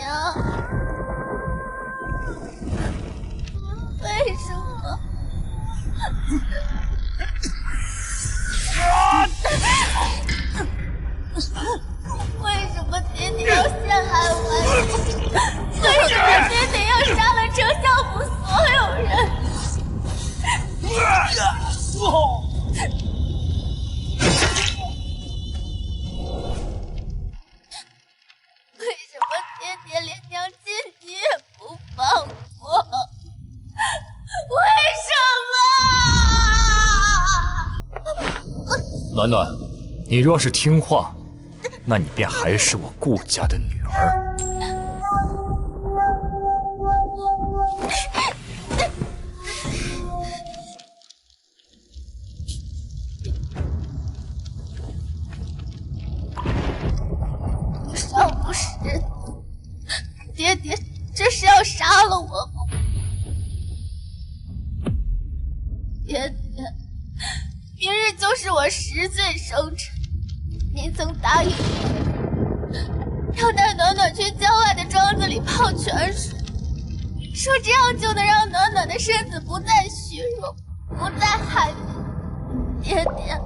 娘，为什么？为什么爹爹要陷害我？为什么爹爹要杀了丞相府所有人？为什么爹爹连娘亲你也不放过？为什么？暖暖，你若是听话，那你便还是我顾家的女儿。少不是，爹爹这是要杀了我吗？爹爹，明日就是我10岁生辰，您曾答应我，要带暖暖去郊外的庄子里泡泉水，说这样就能让暖暖的身子不再虚弱，不再害怕。爹爹，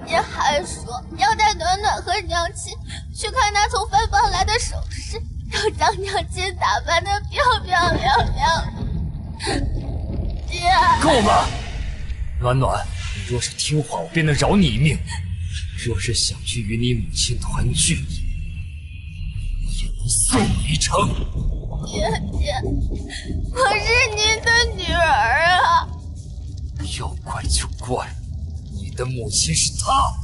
您还说要带暖暖和娘亲去看那从芬芳来的首饰，要将娘亲打扮得漂漂亮亮。爹，够了！暖暖，你若是听话，我便能饶你一命；若是想去与你母亲团聚，也能送你一程。爹爹，我是您的女儿啊！要怪就怪，你的母亲是她。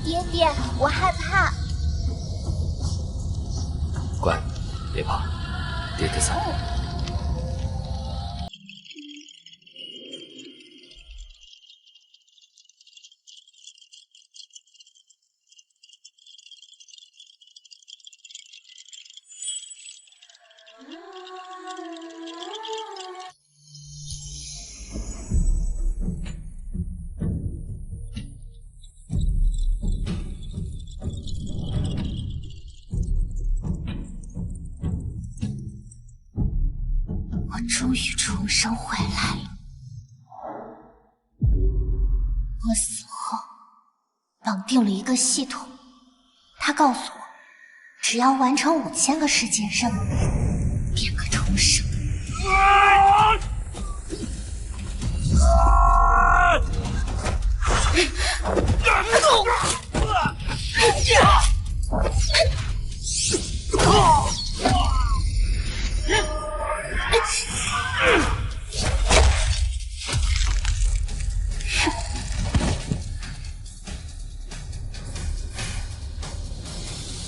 爹爹，我害怕。乖，别怕，爹爹在。我终于重生回来了。我死后绑定了一个系统，他告诉我，只要完成5000个世界任务，便可重生。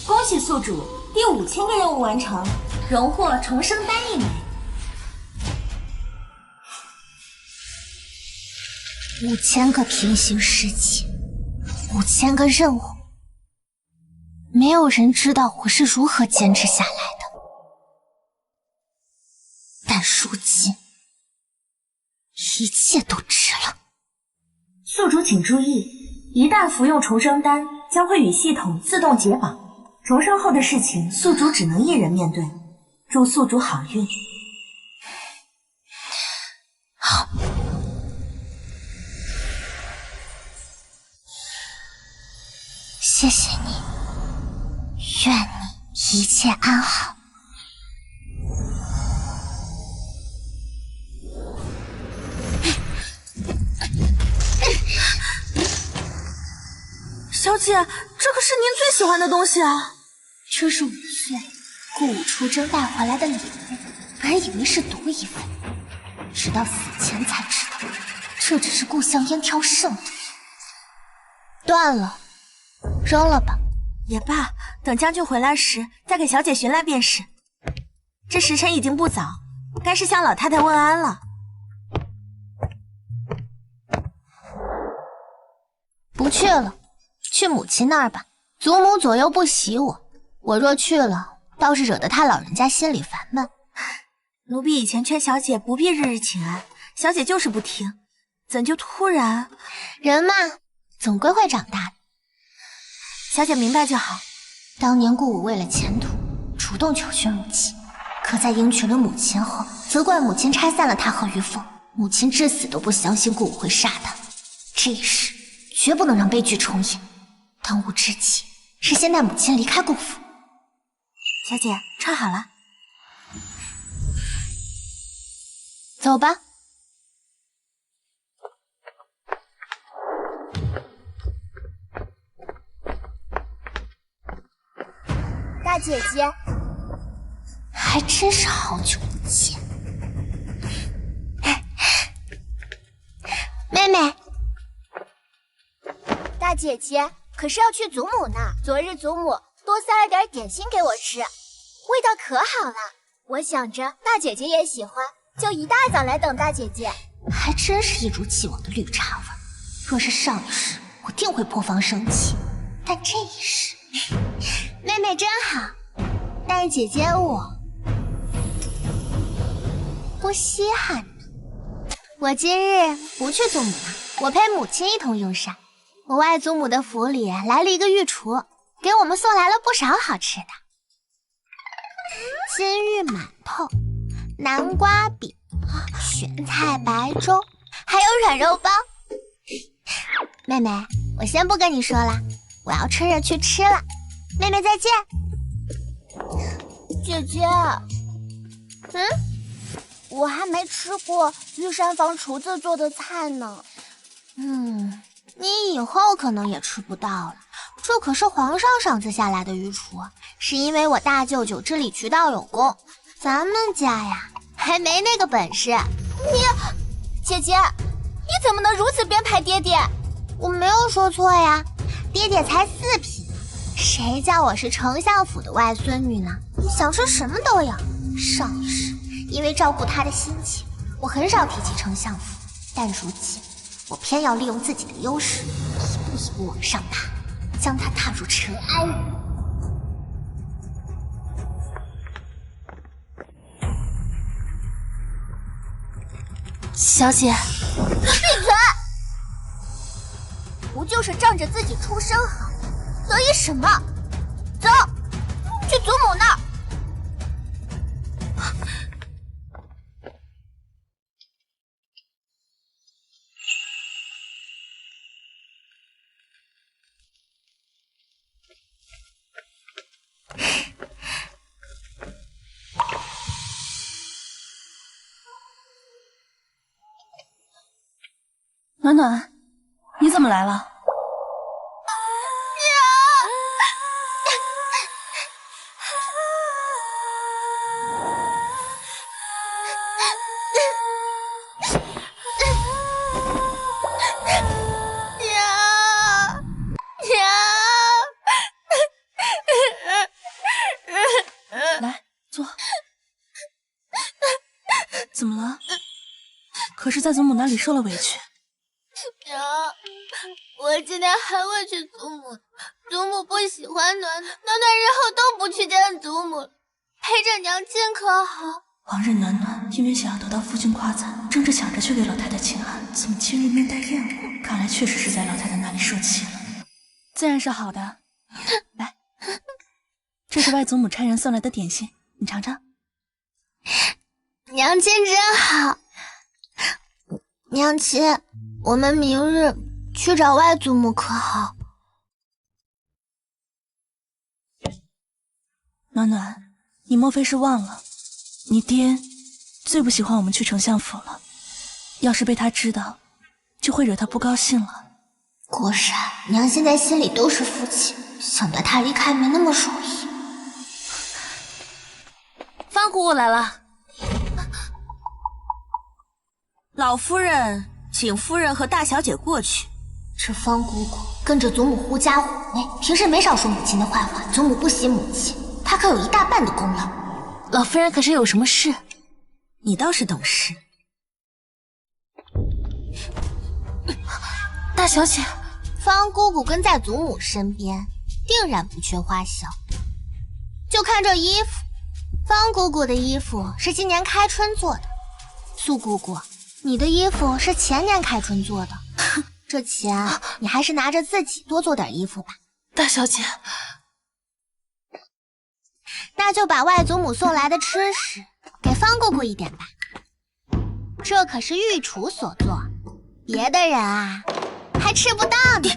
恭喜宿主，第5000个任务完成，荣获重生丹1枚。5000个平行世界，5000个任务，没有人知道我是如何坚持下来的。但如今，一切都值了。宿主请注意，一旦服用重生丹，将会与系统自动解绑。重生后的事情，宿主只能一人面对。祝宿主好运。好。谢谢你，愿你一切安好。小姐，这可是您最喜欢的东西啊！这是5岁顾武出征带回来的礼物，本以为是独一份，直到死前才知道，这只是顾香烟挑剩的。断了，扔了吧。也罢，等将军回来时再给小姐寻来便是。这时辰已经不早，该是向老太太问安了。不去了，去母亲那儿吧。祖母左右不喜我，我若去了，倒是惹得他老人家心里烦闷。奴婢以前劝小姐不必日日请安，小姐就是不听，怎就突然……人嘛，总归会长大的。小姐明白就好。当年顾武为了前途，主动求娶母亲，可在迎娶了母亲后，责怪母亲拆散了他和于凤。母亲至死都不相信顾武会杀他，这一世绝不能让悲剧重演。当务之急是先带母亲离开顾府。小姐，穿好了，走吧。大姐姐，还真是好久不见。妹妹，大姐姐可是要去祖母那，昨日祖母多塞了点点心给我吃，味道可好了。我想着大姐姐也喜欢，就一大早来等大姐姐。还真是一如既往的绿茶味。若是上一世，我定会破防生气，但这一世，妹妹真好。但姐姐我不稀罕呢。我今日不去祖母那，我陪母亲一同用膳。我外祖母的府里来了一个御厨，给我们送来了不少好吃的。金玉馒头、南瓜饼、咸菜白粥，还有软肉包。妹妹，我先不跟你说了，我要趁热去吃了。妹妹再见。姐姐，我还没吃过御膳房厨子做的菜呢。你以后可能也吃不到了。这可是皇上赏赐下来的御厨，是因为我大舅舅治理渠道有功，咱们家呀还没那个本事。姐姐，你怎么能如此编排爹爹？我没有说错呀，爹爹才4品，谁叫我是丞相府的外孙女呢？想吃什么都有。上一世因为照顾他的心情，我很少提起丞相府，但如今我偏要利用自己的优势，一步一步往上爬，将他踏入尘埃里。小姐，闭嘴！不就是仗着自己出身好，得意什么？走，去祖母那儿。暖暖，你怎么来了？来，坐。怎么了？可是在祖母那里受了委屈。娘，我今天还会去祖母，祖母不喜欢暖暖，暖暖日后都不去见祖母，陪着娘亲可好？往日暖暖因为想要得到夫君夸赞，争着抢着去给老太太请安，怎么今日面带厌恶？看来确实是在老太太那里受气了。自然是好的。来，这是外祖母差人送来的点心，你尝尝。娘亲真好。娘亲，我们明日去找外祖母可好？暖暖，你莫非是忘了，你爹最不喜欢我们去丞相府了，要是被他知道，就会惹他不高兴了。果然，娘现在心里都是负气，想带他离开没那么容易。方姑姑来了。老夫人请夫人和大小姐过去。这方姑姑跟着祖母狐假虎威，平时没少说母亲的坏话，祖母不喜母亲，她可有一大半的功劳。老夫人可是有什么事？你倒是懂事。大小姐，方姑姑跟在祖母身边，定然不缺花销。就看这衣服，方姑姑的衣服是今年开春做的，素姑姑，你的衣服是前年开春做的。这钱你还是拿着自己多做点衣服吧。大小姐，那就把外祖母送来的吃食给方姑姑一点吧。这可是御厨所做，别的人啊还吃不到呢。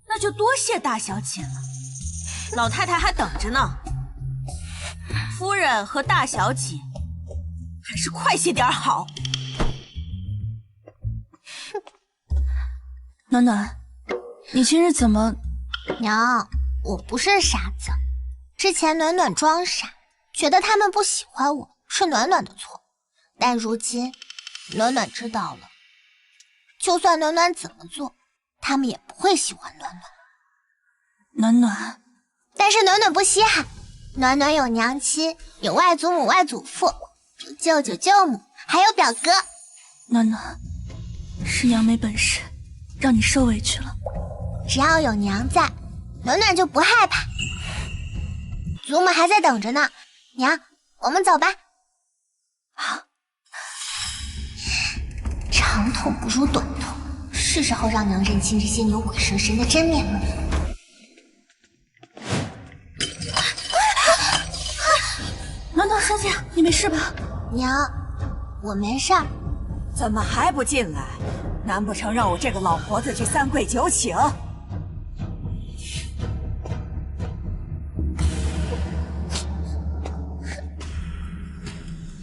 那就多谢大小姐了，老太太还等着呢。夫人和大小姐，还是快些点好。暖暖，你今日怎么……娘，我不是傻子，之前暖暖装傻，觉得他们不喜欢我是暖暖的错，但如今暖暖知道了，就算暖暖怎么做，他们也不会喜欢暖暖。暖暖，但是暖暖不稀罕，暖暖有娘亲，有外祖母、外祖父，有舅舅、舅母，还有表哥。暖暖，是娘没本事，让你受委屈了。只要有娘在，暖暖就不害怕。祖母还在等着呢，娘，我们走吧。好。长痛不如短痛，是时候让娘认清这些牛鬼蛇神的真面目。暖暖小姐，你没事吧？娘，我没事儿。怎么还不进来？难不成让我这个老婆子去三跪九请？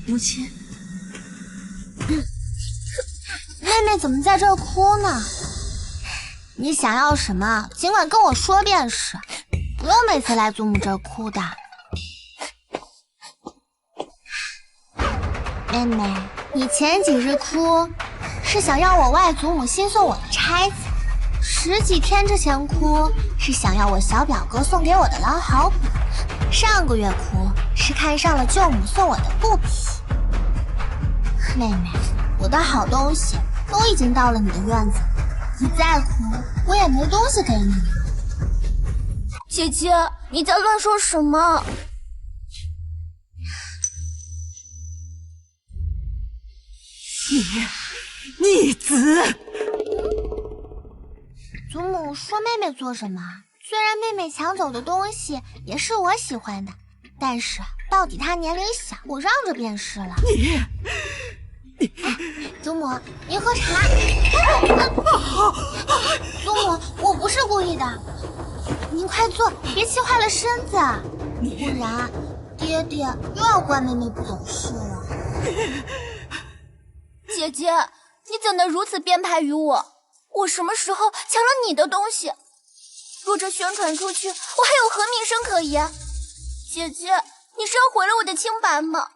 母亲，妹妹怎么在这儿哭呢？你想要什么，尽管跟我说便是，不用每次来祖母这儿哭的。妹妹，你前几日哭，是想要我外祖母新送我的钗子；10几天之前哭，是想要我小表哥送给我的狼毫笔；上个月哭，是看上了舅母送我的布匹。妹妹，我的好东西都已经到了你的院子，你再哭，我也没东西给你。姐姐，你在乱说什么？逆子！祖母说妹妹做什么？虽然妹妹抢走的东西也是我喜欢的，但是到底她年龄小，我让着便是了。祖母，您喝茶。祖母，我不是故意的，您快坐，别气坏了身子，不然爹爹又要怪妹妹不懂事了。姐姐，你怎能如此编排于我？我什么时候抢了你的东西？若这宣传出去，我还有何名声可言？姐姐，你是要毁了我的清白吗？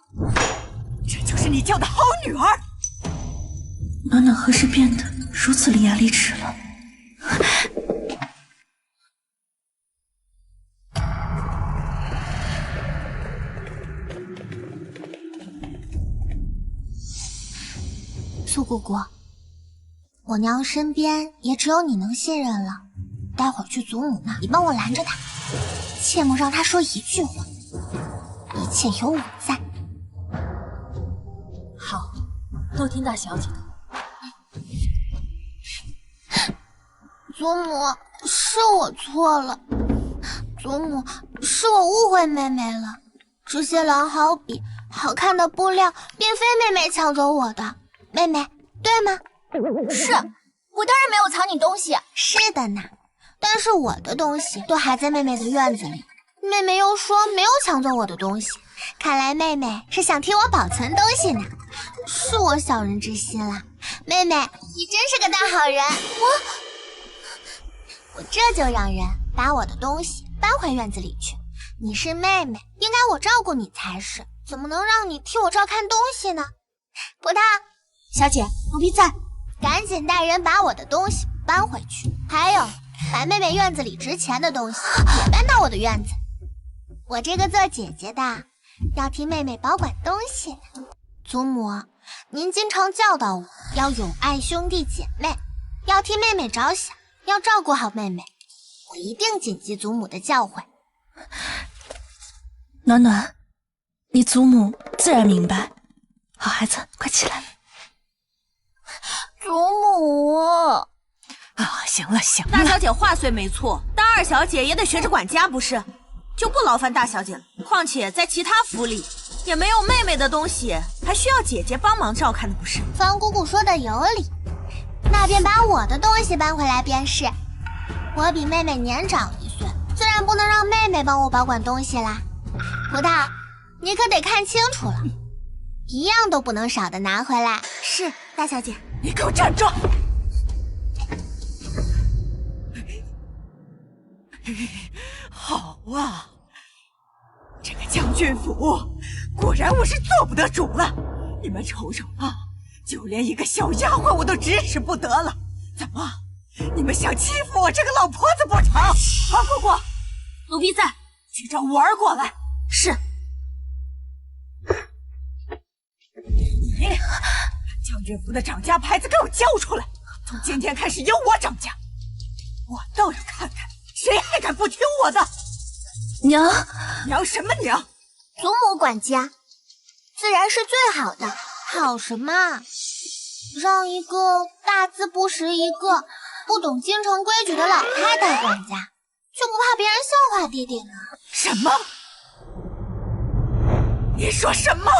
这就是你教的好女儿。暖暖何时变得如此伶牙俐齿了？苏姑姑，我娘身边也只有你能信任了。待会儿去祖母那，你帮我拦着她，切莫让她说一句话。一切有我在。好，都听大小姐的。祖母，是我错了。祖母，是我误会妹妹了。这些狼毫笔、好看的布料，并非妹妹抢走我的。妹妹，对吗？是，我当然没有藏你东西。是的呢，但是我的东西都还在妹妹的院子里，妹妹又说没有抢走我的东西，看来妹妹是想替我保存东西呢。是我小人之心啦，妹妹，你真是个大好人。我这就让人把我的东西搬回院子里去。你是妹妹，应该我照顾你才是，怎么能让你替我照看东西呢？葡萄小姐，奴婢在。赶紧带人把我的东西搬回去，还有把妹妹院子里值钱的东西也搬到我的院子。我这个做姐姐的要替妹妹保管东西。祖母，您经常教导我要永爱兄弟姐妹，要替妹妹着想，要照顾好妹妹。我我一定谨记祖母的教诲。暖暖，你祖母自然明白。好孩子，快起来。祖母，行了行了，大小姐话虽没错，当二小姐也得学着管家不是？就不劳烦大小姐了。况且在其他府里也没有妹妹的东西，还需要姐姐帮忙照看的不是？方姑姑说的有理，那便把我的东西搬回来便是。我比妹妹年长1岁，自然不能让妹妹帮我保管东西啦。葡萄，你可得看清楚了，一样都不能少的拿回来。是，大小姐。你给我站住！好啊，这个将军府果然我是做不得主了。你们瞅瞅啊，就连一个小丫鬟我都指使不得了。怎么，你们想欺负我这个老婆子不成？王姑姑，奴婢在，去找五儿过来。是。你将军府的掌家牌子给我交出来，从今天开始由我掌家，我倒要看看谁还敢不听我的。娘，娘什么娘？祖母管家，自然是最好的。好什么？让一个大字不识一个、不懂京城规矩的老太太管家，就不怕别人笑话爹爹呢？什么？你说什么？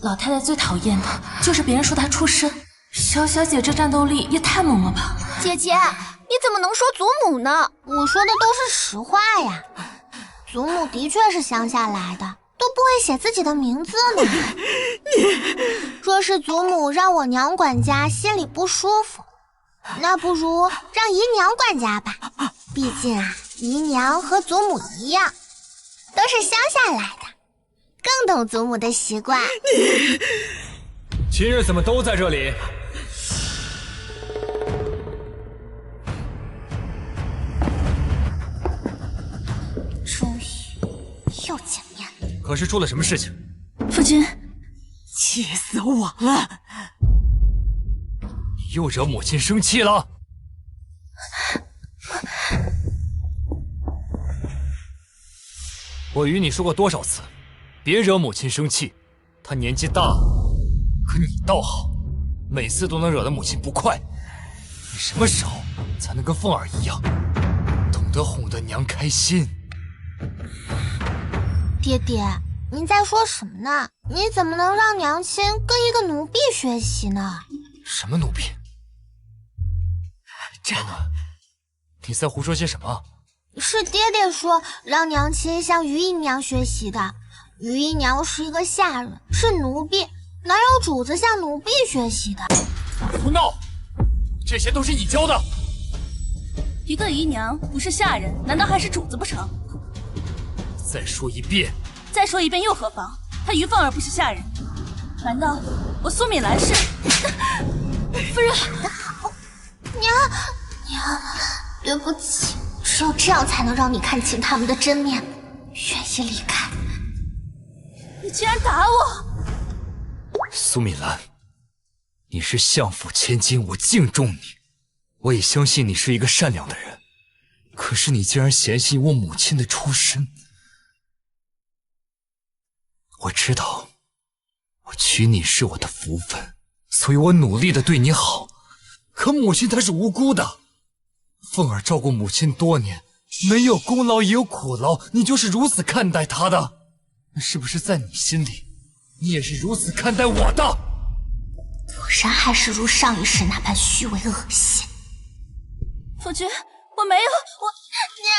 老太太最讨厌的就是别人说她出身。小小姐这战斗力也太猛了吧！姐姐，你怎么能说祖母呢？我说的都是实话呀。祖母的确是乡下来的，都不会写自己的名字呢。若是祖母让我娘管家心里不舒服，那不如让姨娘管家吧。毕竟啊，姨娘和祖母一样，都是乡下来的，更懂祖母的习惯。今日怎么都在这里？终于又见面了。可是出了什么事情？夫君，气死我了！你又惹母亲生气了？我与你说过多少次，别惹母亲生气。她年纪大了，可你倒好，每次都能惹得母亲不快。你什么时候才能跟凤儿一样，懂得哄得娘开心？爹爹，您在说什么呢？你怎么能让娘亲跟一个奴婢学习呢？什么奴婢？暖暖，你在胡说些什么？是爹爹说让娘亲向于姨娘学习的。于姨娘是一个下人，是奴婢，哪有主子向奴婢学习的？胡闹！这些都是你教的。一个姨娘不是下人，难道还是主子不成？再说一遍。再说一遍又何妨？她于凤儿不是下人，难道我苏敏兰是？夫人，娘，对不起，只有这样才能让你看清他们的真面目，愿意离开。你竟然打我！苏敏兰，你是相府千金，我敬重你，我也相信你是一个善良的人。可是你竟然嫌弃我母亲的出身。我知道，我娶你是我的福分，所以我努力的对你好。可母亲她是无辜的，凤儿照顾母亲多年，没有功劳也有苦劳，你就是如此看待她的，那是不是在你心里，你也是如此看待我的？果然还是如上一世那般虚伪恶心。夫君，我没有，娘，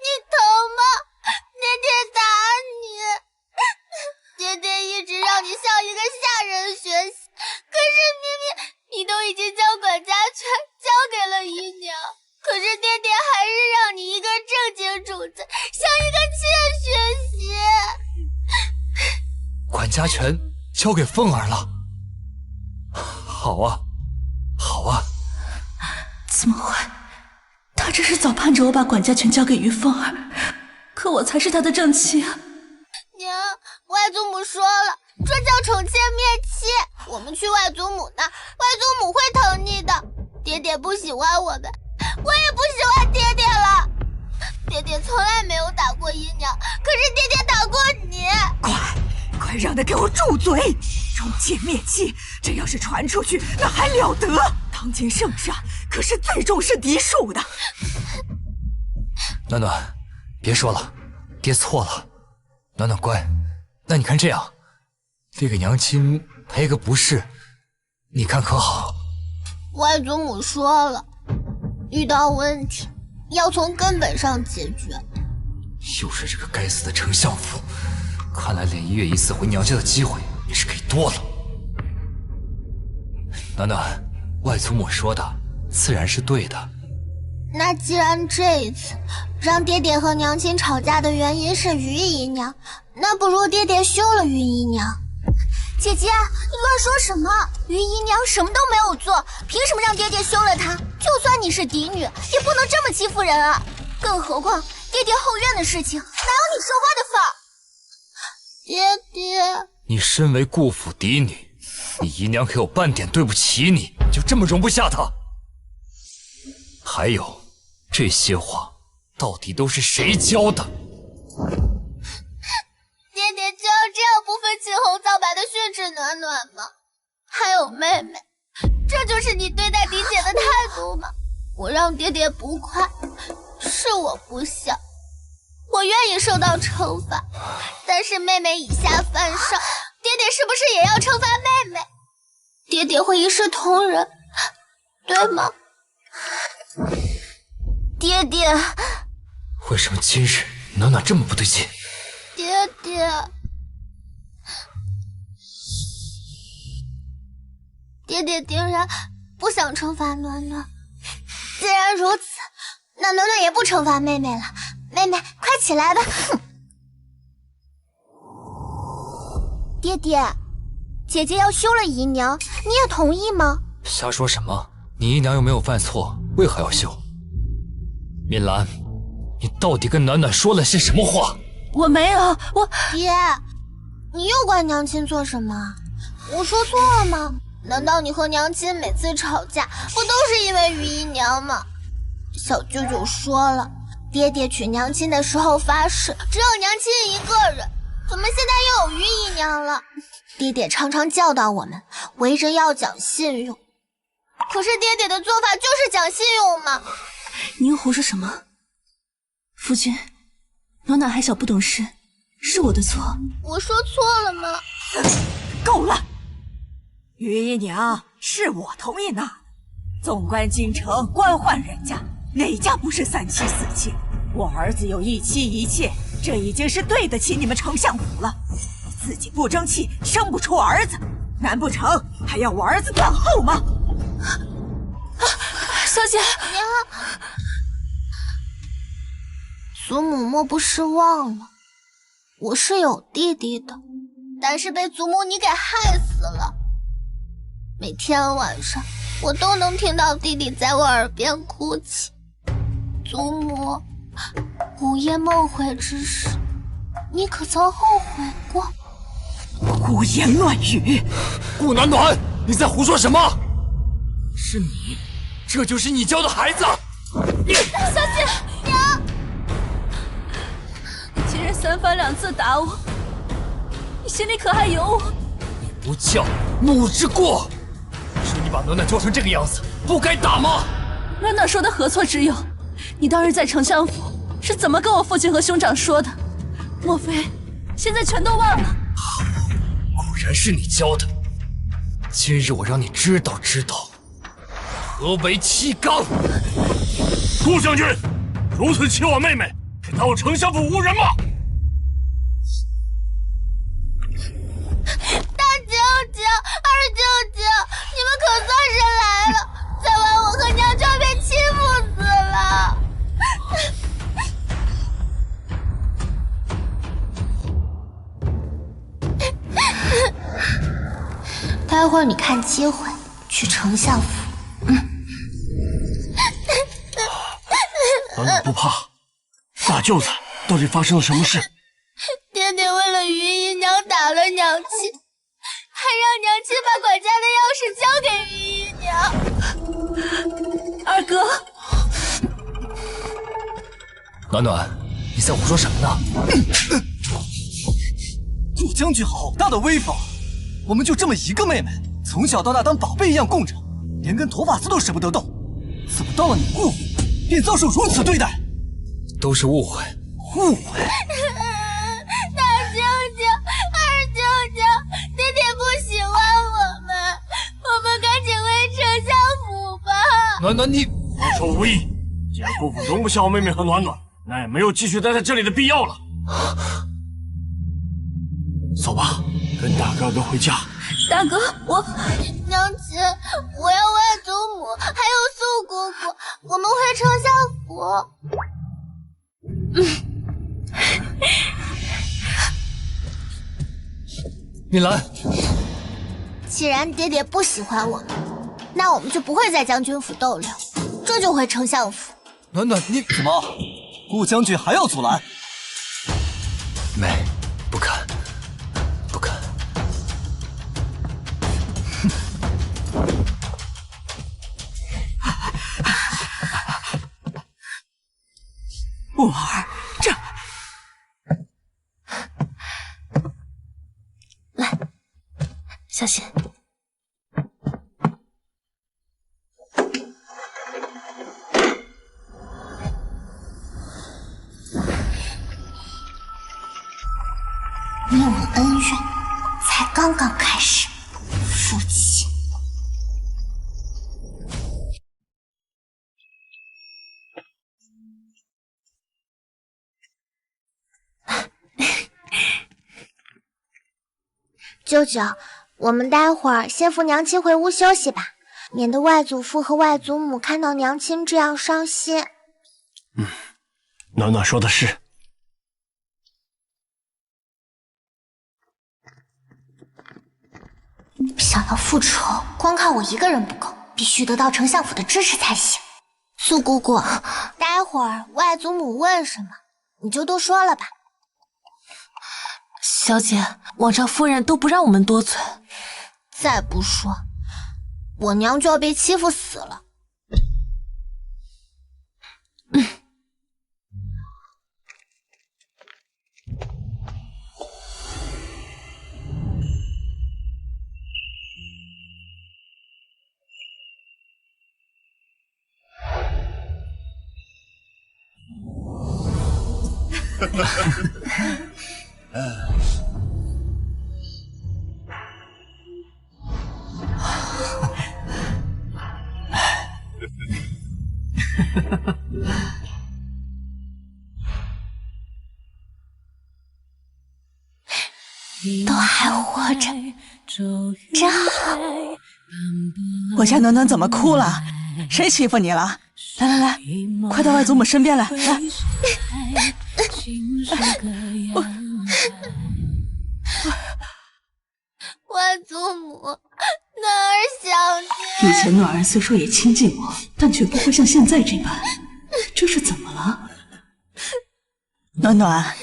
你疼吗？爹爹打你。爹爹一直让你向一个下人学习，可是明明你都已经将管家权交给了姨娘，可是爹爹还是让你一个正经主子向一个妾学习。管家权交给凤儿了。好啊，好啊。怎么会？他这是早盼着我把管家权交给于凤儿，可我才是他的正妻啊！娘，外祖母说了，这叫宠妾灭妻。我们去外祖母那，外祖母会疼你的。爹爹不喜欢我们，我也不喜欢爹爹了。爹爹从来没有打过姨娘，可是爹爹打过你。快让他给我住嘴！中剑灭妻，这要是传出去，那还了得！当今圣上可是最重视嫡庶的。暖暖，别说了，爹错了。暖暖乖，那你看这样，爹给娘亲赔个不是，你看可好？外祖母说了，遇到问题要从根本上解决。又是这个该死的丞相府，看来连1月1次回娘家的机会也是给多了。暖暖，外祖母说的自然是对的。那既然这一次让爹爹和娘亲吵架的原因是于姨娘，那不如爹爹休了于姨娘。姐姐，你乱说什么？于姨娘什么都没有做，凭什么让爹爹休了她？就算你是嫡女，也不能这么欺负人啊！更何况爹爹后院的事情，哪有你说话的份儿？爹爹，你身为顾府嫡女，你姨娘可有半点对不起你，就这么容不下她？还有，这些话到底都是谁教的？爹爹就要这样不分青红皂白的训斥暖暖吗？还有妹妹，这就是你对待嫡姐的态度吗？我让爹爹不快，是我不孝，我愿意受到惩罚，但是妹妹以下犯上，爹爹是不是也要惩罚妹妹？爹爹会一视同仁，对吗？爹爹，为什么今日暖暖这么不对劲？爹爹，爹爹定然不想惩罚暖暖。既然如此，那暖暖也不惩罚妹妹了。妹妹，快起来吧！爹爹，姐姐要休了姨娘，你也同意吗？瞎说什么？你姨娘又没有犯错，为何要休？敏兰，你到底跟暖暖说了些什么话？我没有，爹，你又怪娘亲做什么？我说错了吗？难道你和娘亲每次吵架不都是因为于姨娘吗？小舅舅说了，爹爹娶娘亲的时候发誓只有娘亲一个人，怎么现在又有于姨娘了？爹爹常常教导我们，为人要讲信用。可是爹爹的做法就是讲信用吗？你又胡说什么？夫君，暖暖还小不懂事，是我的错。我说错了吗？够了！于姨娘是我同意纳的，纵观京城官宦人家，哪家不是3妻4妾？我儿子有1妻1妾，这已经是对得起你们丞相府了。自己不争气，生不出儿子，难不成还要我儿子断后吗？小姐，祖母莫不是忘了，我是有弟弟的，但是被祖母你给害死了。每天晚上我都能听到弟弟在我耳边哭泣。祖母，午夜梦回之时，你可曾后悔过？胡言乱语！顾暖暖，你在胡说什么？是你，这就是你教的孩子！你小姐，娘！你今日3番2次打我，你心里可还有我？不教，怒之过。是你把暖暖教成这个样子，不该打吗？暖暖说的何错之有？你当日在丞相府是怎么跟我父亲和兄长说的？莫非现在全都忘了？果然是你教的。今日我让你知道知道何为妻纲。顾将军，如此欺我妹妹，是当我丞相府无人吗？大舅舅、二舅舅，你们可算是来了！再晚我和娘就要被欺负死了。待会儿你看机会去丞相府。暖暖不怕，大舅子到底发生了什么事？爹爹为了于姨娘打了娘亲，还让娘亲把管家的钥匙交给于姨娘。二哥，暖暖，你在胡说什么呢？顾将军好大的威风！我们就这么一个妹妹，从小到大当宝贝一样供着，连根头发丝都舍不得动，怎么到了你顾府便遭受如此对待？都是误会。误会？大舅舅、二舅舅，爹爹不喜欢我们赶紧回丞相府吧。暖暖，你我说无益，既然顾府容不下我妹妹和暖暖，那也没有继续待在这里的必要了。走吧，跟大哥哥回家。大哥，我娘亲，我要外祖母，还有素姑姑，我们回丞相府。米兰，既然爹爹不喜欢我们，那我们就不会在将军府逗留，这就回丞相府。暖暖，你怎么，顾将军还要阻拦？妹，不肯，不肯。婉儿，这来，小心。你我恩怨才刚刚开始，父亲。舅舅，我们待会儿先扶娘亲回屋休息吧，免得外祖父和外祖母看到娘亲这样伤心。暖暖说的是。想要复仇，光靠我一个人不够，必须得到丞相府的支持才行。苏姑姑，待会儿外祖母问什么，你就多说了吧。小姐，王朝夫人都不让我们多嘴。再不说，我娘就要被欺负死了。都还活着，真好。我家暖暖怎么哭了？谁欺负你了？来来来，快到外祖母身边来，来。外祖母，暖儿想以前暖儿虽说也亲近我，但绝不会像现在这般。这是怎么了？暖暖，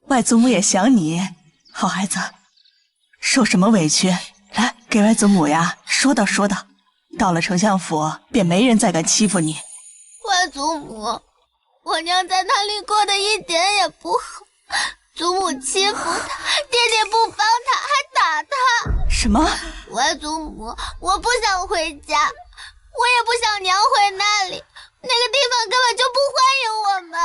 外祖母也想你，好孩子，受什么委屈？来，给外祖母呀说道说道。到了丞相府，便没人再敢欺负你。外祖母，我娘在那里过得一点也不好，祖母欺负她，爹爹不帮她，还打她。什么？外祖母，我不想回家，我也不想娘回那里，那个地方根本就不欢迎我们。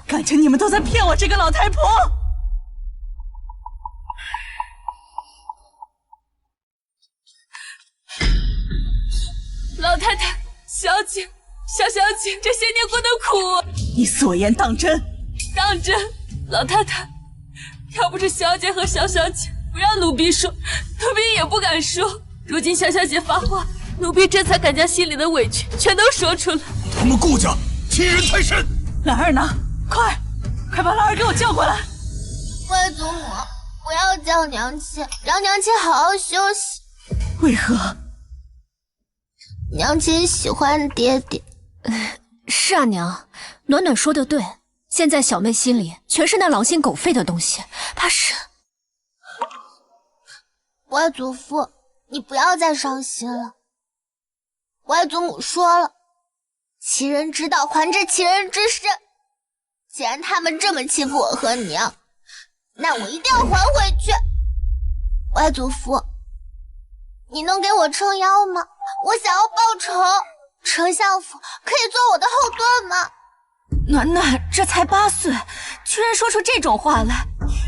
感情你们都在骗我这个老太婆。老太太，小姐，小姐，这些年过得苦。你所言当真？当真。老太太，要不是小姐和小姐不让奴婢说，奴婢也不敢说。如今小姐发话，奴婢这才敢将心里的委屈全都说出来。他们顾家欺人太甚！兰儿呢？快把兰儿给我叫过来！外祖母，不要叫娘亲，让娘亲好好休息。为何？娘亲喜欢爹爹。是啊，娘，暖暖说的对，现在小妹心里全是那狼心狗肺的东西，怕是……外祖父，你不要再伤心了，外祖母说了，其人之道还治其人之身。既然他们这么欺负我和娘，那我一定要还回去。外祖父，你能给我撑腰吗？我想要报仇。丞相府可以做我的后盾吗？暖暖这才8岁，居然说出这种话来，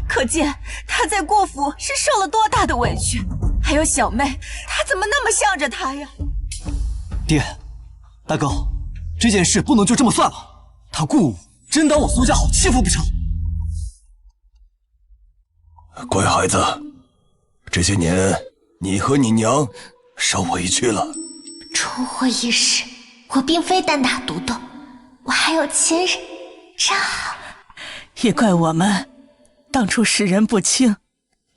可见他在顾府是受了多大的委屈。还有小妹，她怎么那么向着他呀？爹，大哥，这件事不能就这么算了。他顾武真当我苏家好欺负不成？乖孩子，这些年你和你娘受委屈了。出乎一事，我并非单打独斗，我还有亲人，真好。也怪我们当初识人不清，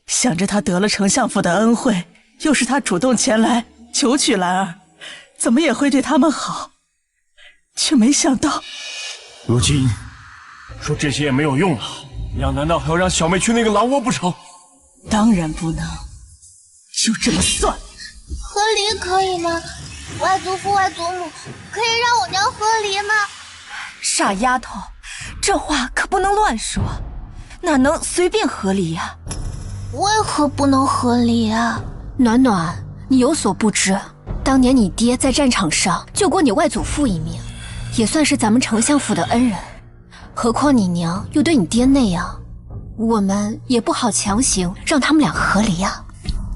想着他得了丞相府的恩惠，又是他主动前来求娶兰儿，怎么也会对他们好，却没想到如今说这些也没有用了，娘难道还要让小妹去那个狼窝不成？当然不能，就这么算。和离可以吗？外祖父、外祖母，可以让我娘和离吗？傻丫头，这话可不能乱说，哪能随便和离呀？为何不能和离啊？暖暖，你有所不知，当年你爹在战场上救过你外祖父一命，也算是咱们丞相府的恩人。何况你娘又对你爹那样，我们也不好强行让他们俩和离啊。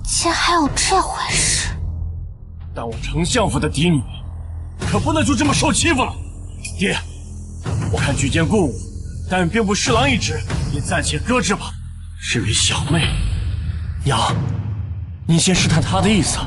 竟还有这回事！但我丞相府的嫡女，可不能就这么受欺负了。爹，我看举荐顾武担任兵部侍郎一职，也暂且搁置吧。至于小妹，娘，您先试探她的意思。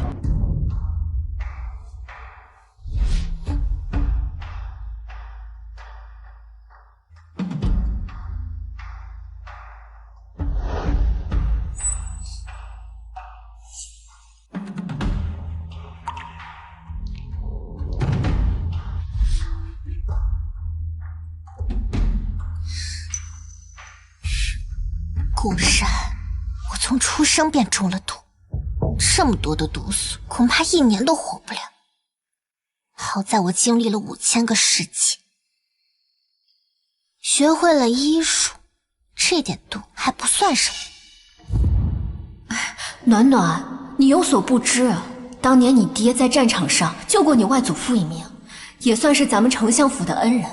顾山，我从出生便中了毒，这么多的毒素，恐怕1年都活不了。好在我经历了5000个世纪，学会了医术，这点毒还不算什么。暖暖，你有所不知啊，当年你爹在战场上救过你外祖父一命，也算是咱们丞相府的恩人。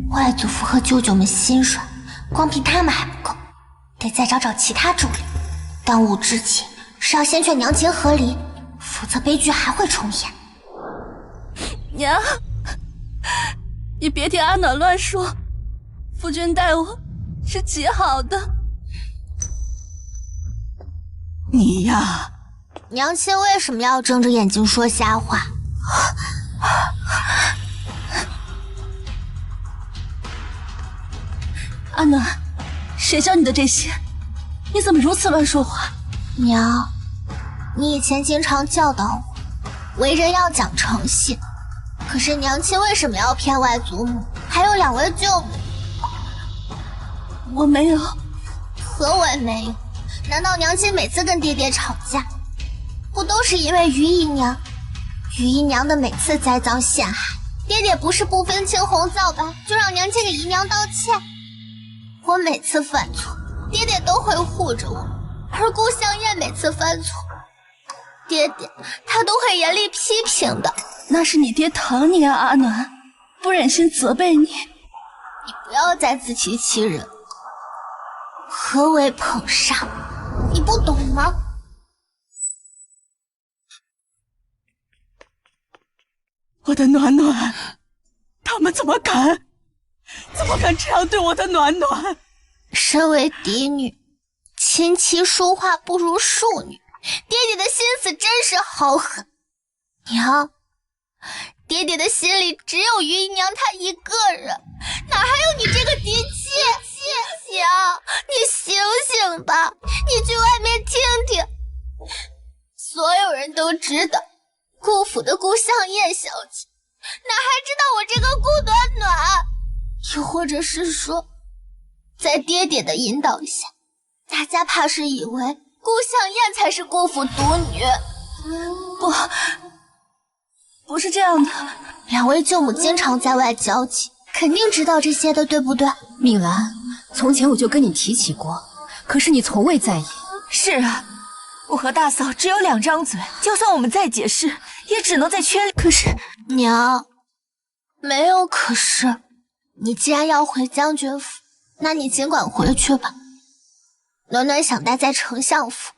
外祖父和舅舅们心软，光凭他们还不够，得再找找其他助力。当务之急是要先劝娘亲和离，否则悲剧还会重演。娘，你别听阿暖乱说，夫君待我是极好的。你呀，娘亲为什么要睁着眼睛说瞎话？阿暖，谁教你的这些？你怎么如此乱说话？娘，你以前经常教导我，为人要讲诚信。可是娘亲为什么要骗外祖母，还有2位舅母？我没有。何为没有？难道娘亲每次跟爹爹吵架，不都是因为于姨娘？于姨娘的每次栽赃陷害，爹爹不是不分青红皂白就让娘亲给姨娘道歉。我每次犯错，爹爹都会护着我，而顾香燕每次犯错，爹爹他都会严厉批评的。那是你爹疼你啊，阿暖，不忍心责备你。你不要再自欺欺人。何为捧杀？你不懂吗？我的暖暖，他们怎么敢这样对我的暖暖？身为嫡女，琴棋书画不如庶女，爹爹的心思真是好狠。娘，爹爹的心里只有于姨娘她一个人，哪还有你这个嫡妻？娘，你醒醒吧，你去外面听听。所有人都知道顾府的顾香燕小姐，哪还知道我这个顾暖暖？又或者是说，在爹爹的引导下，大家怕是以为顾香燕才是顾府独女。不是这样的。两位舅母经常在外交际，肯定知道这些的，对不对？敏兰，从前我就跟你提起过，可是你从未在意。是啊，我和大嫂只有2张嘴，就算我们再解释，也只能在圈里。可是娘，没有可是。你既然要回将军府，那你尽管回去吧。暖暖想待在丞相府，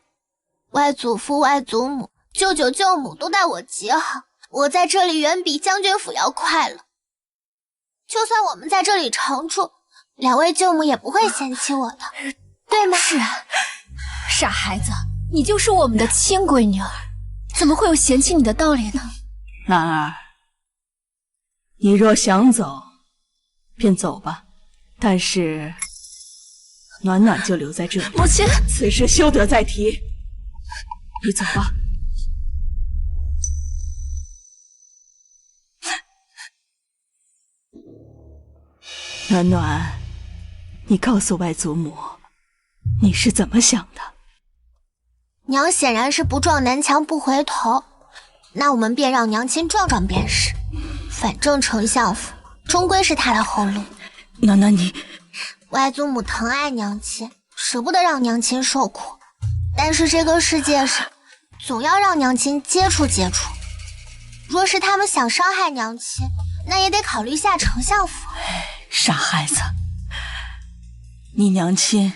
外祖父、外祖母、舅舅、舅母都待我极好，我在这里远比将军府要快乐。就算我们在这里常住，两位舅母也不会嫌弃我的，对吗？是啊，傻孩子，你就是我们的亲闺女儿，怎么会有嫌弃你的道理呢？兰儿，你若想走，便走吧，但是暖暖就留在这里。母亲，此事休得再提。你走吧。暖暖，你告诉外祖母，你是怎么想的？娘显然是不撞南墙不回头，那我们便让娘亲撞撞便是。反正丞相府终归是她的后路。暖暖，你外祖母疼爱娘亲，舍不得让娘亲受苦，但是这个世界上总要让娘亲接触接触。若是他们想伤害娘亲，那也得考虑下丞相府。傻孩子，你娘亲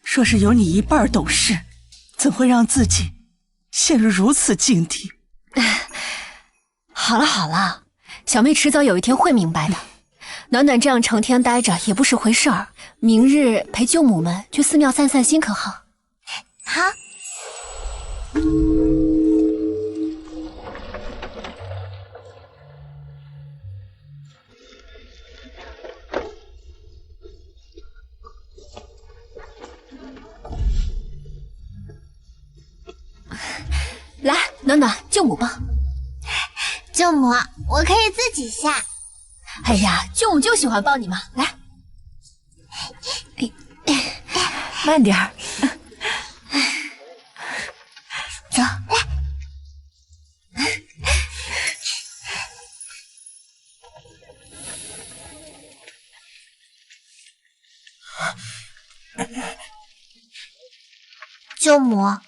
若是有你一半懂事，怎会让自己陷入如此境地？好了好了，小妹迟早有一天会明白的。暖暖这样成天待着也不是回事儿，明日陪舅母们去寺庙散散心，可好？好。来，暖暖，舅母抱。舅母，我可以自己下。哎呀，舅母就喜欢抱你嘛，来。慢点儿。走，来。舅母，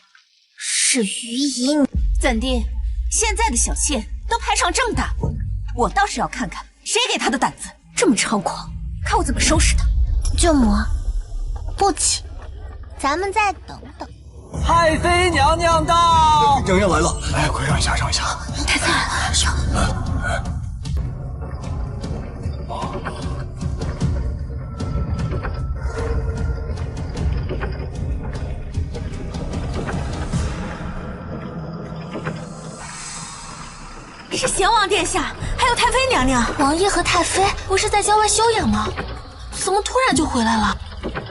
是余音。怎地？现在的小妾都排场这么大，我倒是要看看谁给他的胆子这么猖狂，看我怎么收拾他。舅母，不急，咱们再等等。太妃娘娘到！娘娘来了，哎，快让一下，让一下。太妃来了，是贤王殿下，还有太妃娘娘。王爷和太妃不是在郊外休养吗？怎么突然就回来了？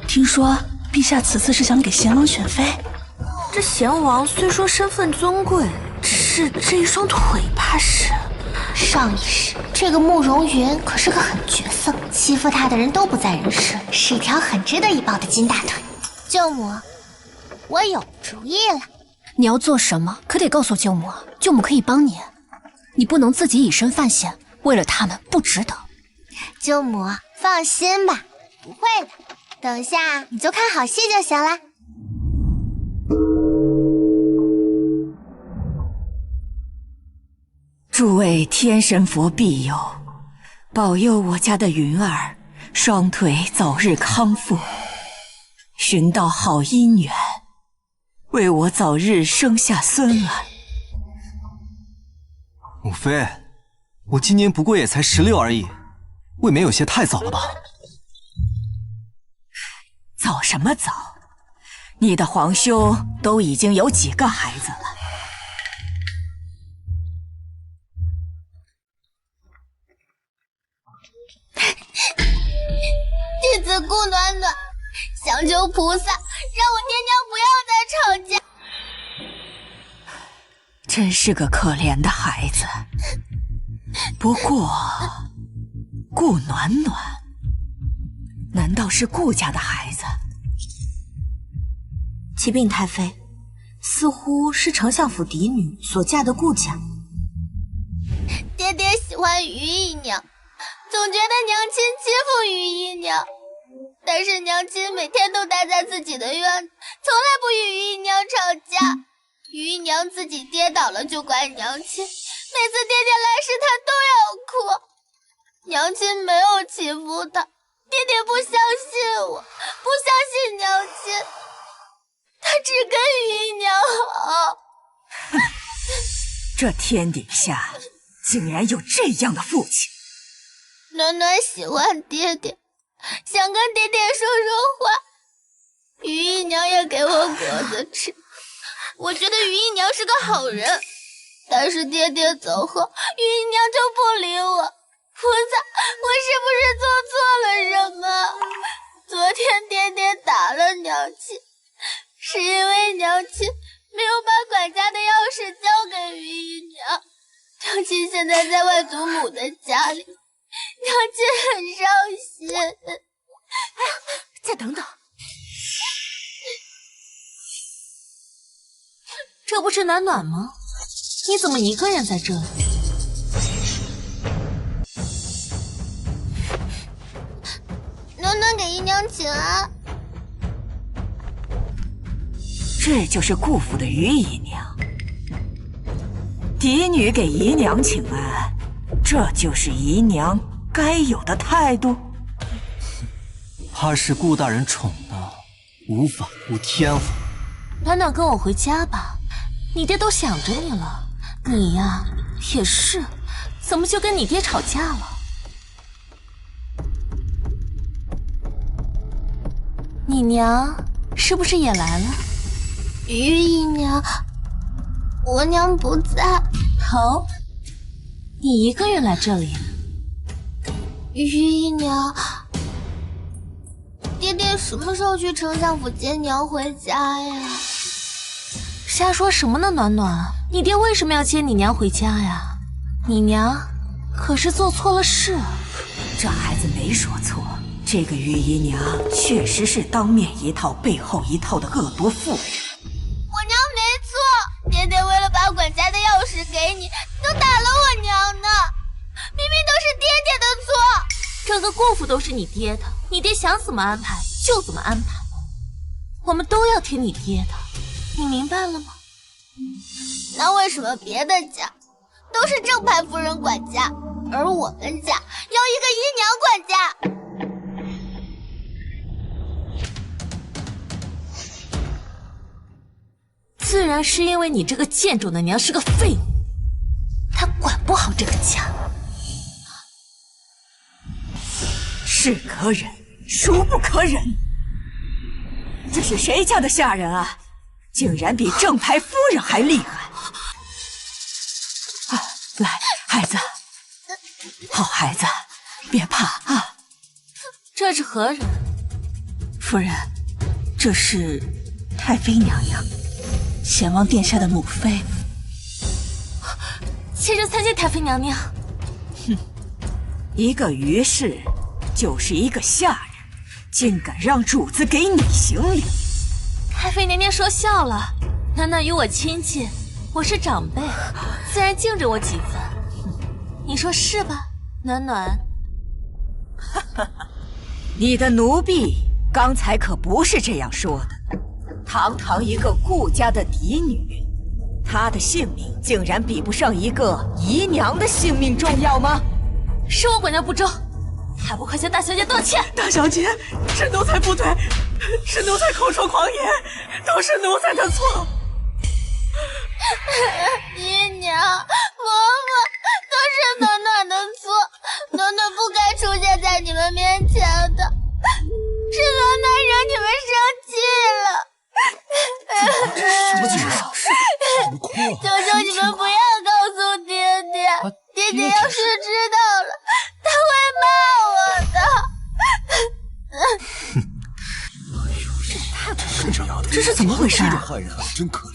听说陛下此次是想给贤王选妃。这贤王虽说身份尊贵，只是这一双腿怕是……上一世这个慕容云可是个狠角色，欺负他的人都不在人世，是一条很值得一抱的金大腿。舅母，我有主意了。你要做什么，可得告诉舅母啊，舅母可以帮你。你不能自己以身犯险，为了他们不值得。舅母放心吧，不会的，等下你就看好戏就行了。诸位天神佛庇佑，保佑我家的云儿双腿早日康复，寻到好姻缘，为我早日生下孙儿。母妃，我今年不过也才16而已，未免有些太早了吧？早什么早？你的皇兄都已经有几个孩子了？弟子顾暖暖想求菩萨，让我爹娘不要再吵架。真是个可怜的孩子。不过，顾暖暖，难道是顾家的孩子？启禀太妃，似乎是丞相府嫡女所嫁的顾家。欢于姨娘，总觉得娘亲欺负于姨娘。但是娘亲每天都待在自己的院子，从来不与于姨娘吵架。于姨娘自己跌倒了就怪娘亲，每次爹爹来时她都要哭。娘亲没有欺负她，爹爹不相信我，不相信娘亲，他只跟于姨娘好。这天底下竟然有这样的父亲！暖暖喜欢爹爹，想跟爹爹说说话。于姨娘也给我果子吃，我觉得于姨娘是个好人。但是爹爹走后，于姨娘就不理我。菩萨，我是不是做错了什么？昨天爹爹打了娘亲，是因为娘亲没有把管家的钥匙交给于姨娘。娘亲现在在外祖母的家里，娘亲很伤心。再等等，这不是暖暖吗？你怎么一个人在这里？暖暖给姨娘请安。这就是顾府的于姨娘，嫡女给姨娘请安，这就是姨娘该有的态度。怕是顾大人宠的无法无天了。暖暖跟我回家吧，你爹都想着你了。你呀，也是，怎么就跟你爹吵架了？你娘是不是也来了？于姨娘，我娘不在。哦，你一个人来这里？于姨娘，爹爹什么时候去丞相府接娘回家呀？瞎说什么呢，暖暖？你爹为什么要接你娘回家呀？你娘可是做错了事。这孩子没说错，这个于姨娘确实是当面一套背后一套的恶毒妇人。我娘没错，爹爹为了把管家的钥匙给你，都打了我娘呢，明明都是爹爹的错。整个顾府都是你爹的，你爹想怎么安排就怎么安排，我们都要听你爹的，你明白了吗？那为什么别的家都是正牌夫人管家，而我们家要一个姨娘管家？自然是因为你这个贱种的娘是个废物，她管不好这个家。是可忍，孰不可忍？这是谁家的下人啊？竟然比正牌夫人还厉害！啊，来，孩子，好孩子，别怕啊。这是何人？夫人，这是太妃娘娘，贤王殿下的母妃。妾身参见太妃娘娘。哼，一个于氏就是一个下人，竟敢让主子给你行礼。太妃娘娘说笑了，暖暖与我亲近，我是长辈，自然敬着我几分。你说是吧，暖暖？你的奴婢刚才可不是这样说的。堂堂一个顾家的嫡女，她的性命竟然比不上一个姨娘的性命重要吗？是我管教不周，还不快向大小姐道歉！大小姐，是奴才不对，是奴才口出狂言，都是奴才的错。姨娘、嬷嬷，都是暖暖的错，暖暖不该出现在你们面前的，是暖暖惹你们生气了。这是什么情况？怎么哭了？求求你们不要告诉爹爹，爹爹要是知道了，他会骂我的。这也太不是了，这是怎么回事啊？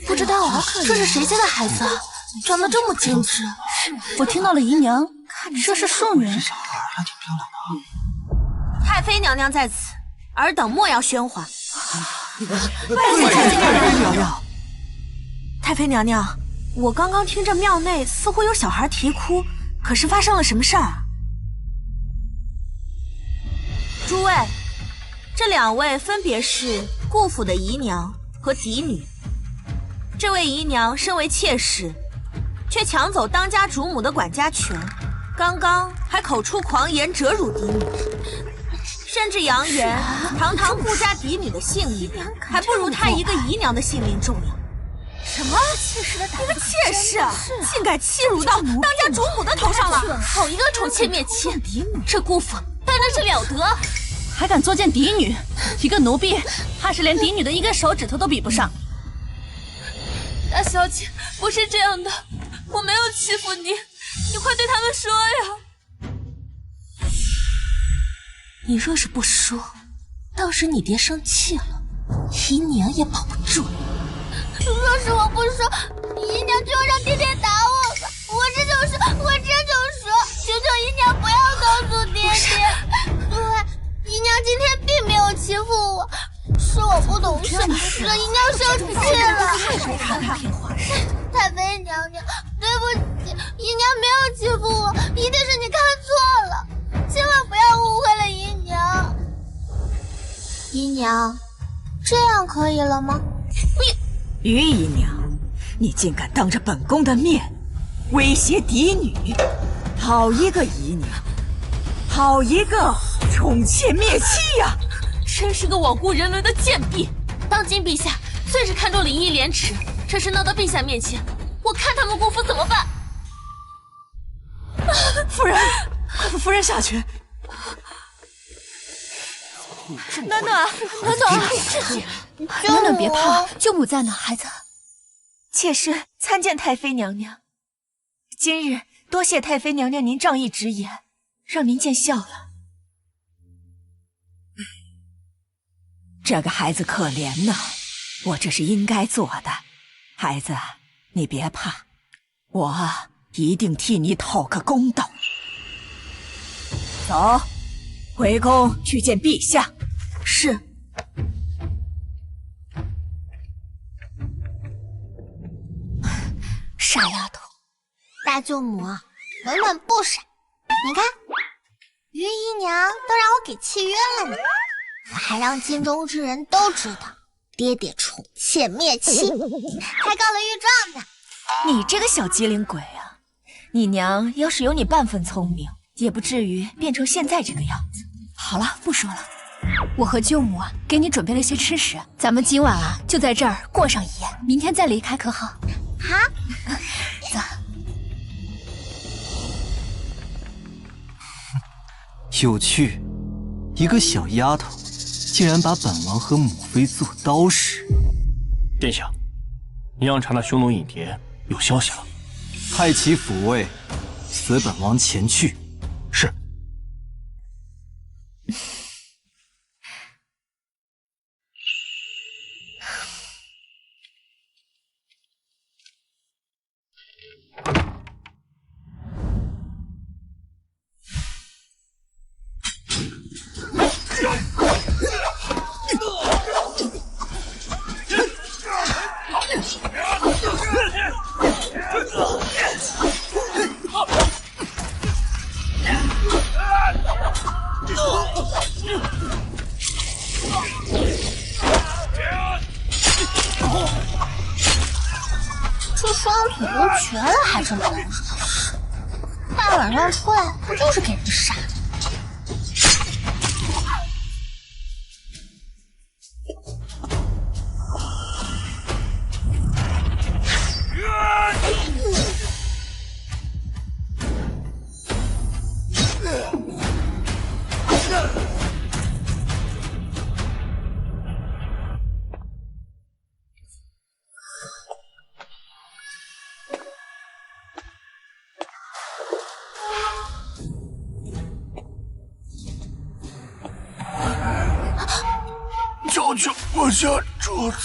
不知道啊，这是谁家的孩子啊？长得这么精致。我听到了姨娘说是庶女。小孩还挺漂亮的。太妃娘娘在此，尔等莫要喧哗。太妃娘娘，我刚刚听着庙内似乎有小孩啼哭，可是发生了什么事儿啊？诸位，这两位分别是顾府的姨娘和嫡女。这位姨娘身为妾室，却抢走当家主母的管家权，刚刚还口出狂言，折辱嫡女，甚至扬言堂堂顾家嫡女的性命还不如她一个姨娘的性命重要。什么？一个妾室竟敢欺辱到当家主母的头上了！好一个宠妾灭妻！这顾府办的是了得，还敢作践嫡女，一个奴婢，怕是连嫡女的一根手指头都比不上。大小姐，不是这样的，我没有欺负你，你快对他们说呀！你若是不说，到时你爹生气了，姨娘也保不住了。若是我不说，姨娘就让爹爹打我吧！我这就说，求求姨娘不要告诉爹爹。对，姨娘今天并没有欺负我，是我不懂事，惹姨娘生气了。太妃娘娘，对不起，姨娘没有欺负我，一定是你看错了，千万不要误会了姨娘。姨娘，这样可以了吗？于姨娘，你竟敢当着本宫的面威胁嫡女，好一个姨娘，好一个宠妾灭妻呀！真是个罔顾人伦的贱婢！当今陛下最是看重礼义廉耻，这事闹到陛下面前，我看他们顾府怎么办？夫人，快扶夫人下去。暖暖，暖暖别怕，舅母在呢，孩子。妾身参见太妃娘娘。今日多谢太妃娘娘您仗义直言，让您见笑了。这个孩子可怜呐，我这是应该做的。孩子，你别怕，我一定替你讨个公道。走，回宫去见陛下。是。傻丫头，大舅母，暖暖不傻。你看，于姨娘都让我给契约了呢，我还让京中之人都知道爹爹宠妾灭妻，还告了御状呢。你这个小机灵鬼啊！你娘要是有你半分聪明，也不至于变成现在这个样子。好了，不说了。我和舅母啊，给你准备了些吃食，咱们今晚啊就在这儿过上一夜，明天再离开，可好？好。走。有趣，一个小丫头竟然把本王和母妃做刀使。殿下，宁阳察那匈奴影蝶有消息了，派其抚慰，随本王前去。是。这双腿都瘸了还这么能惹事，大晚上出来不就是给人杀的？求求我下主子！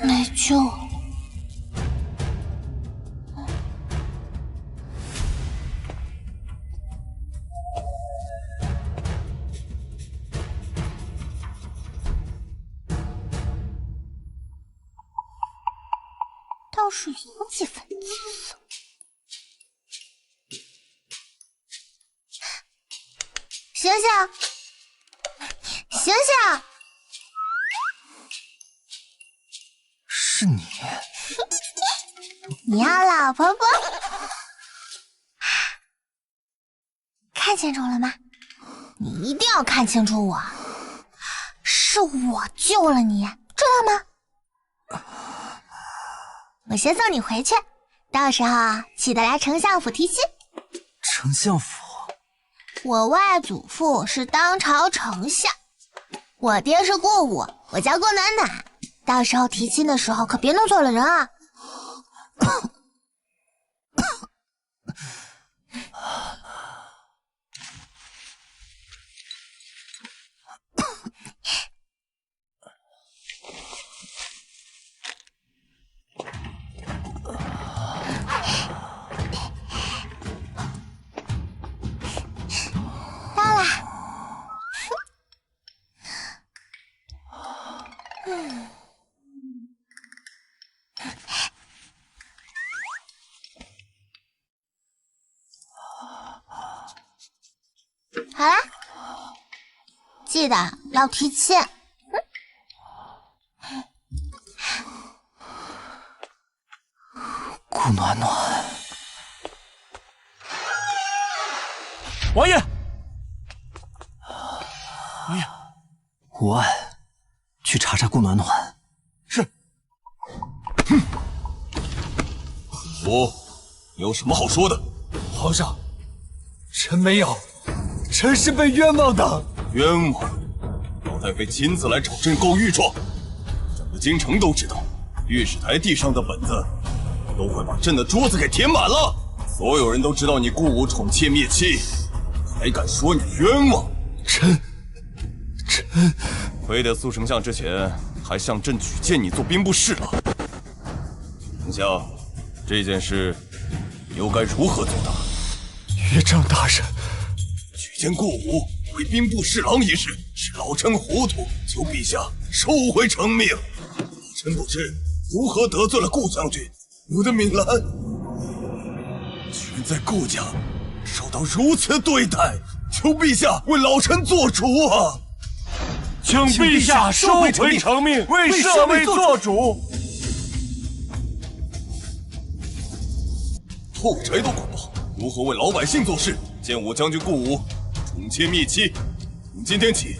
没救了。是营气粉。醒醒！醒醒！是你。你要老婆不？看清楚了吗？你一定要看清楚我，是我救了你，知道吗？我先送你回去，到时候记得来丞相府提亲。丞相府？我外祖父是当朝丞相，我爹是顾武，我叫顾暖暖。到时候提亲的时候可别弄错了人啊！到了。好啦，记得要提亲。顾暖暖，王爷，吴爱，去查查顾暖暖。是。我有什么好说的？皇上，臣没有，臣是被冤枉的。冤枉？老太妃亲自来找朕告御状，整个京城都知道，御史台地上的本子都快把朕的桌子给填满了。所有人都知道你顾武宠妾灭妻，还敢说你冤枉？臣，亏得苏丞相之前还向朕举荐你做兵部侍郎。丞相，这件事又该如何做大？岳丈大人，举荐顾武为兵部侍郎一事，是老臣糊涂，求陛下收回成命。老臣不知如何得罪了顾将军，我的敏兰居然在顾家受到如此对待，求陛下为老臣做主啊！请陛下收回成命，为社稷做主。后宅都管不好，如何为老百姓做事？见我将军顾武宠妾灭妻，从今天起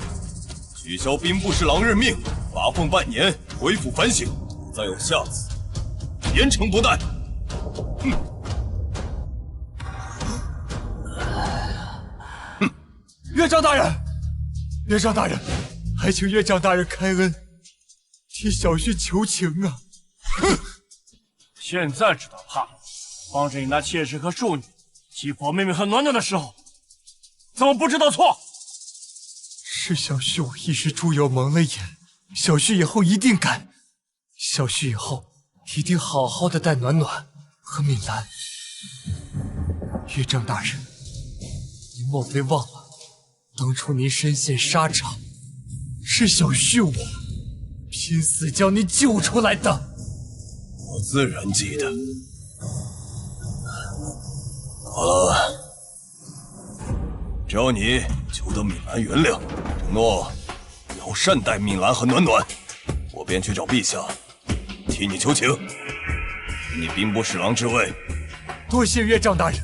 取消兵部侍郎任命，罚俸半年，恢复反省。再有下次，严惩不贷。岳丈大人，岳丈大人，还请岳丈大人开恩，替小婿求情啊！现在知道怕了，帮着你那妾室和庶女欺负我妹妹和暖暖的时候，怎么不知道错？是小婿我一时猪油蒙了眼，小婿以后一定改。小婿以后一定好好的待暖暖和敏兰。岳丈大人，您莫非忘了当初您身陷沙场，是小婿我拼死将您救出来的。我自然记得。好了，只要你求得敏兰原谅，承诺要善待敏兰和暖暖，我便去找陛下替你求情，给你兵部侍郎之位。多谢岳丈大人。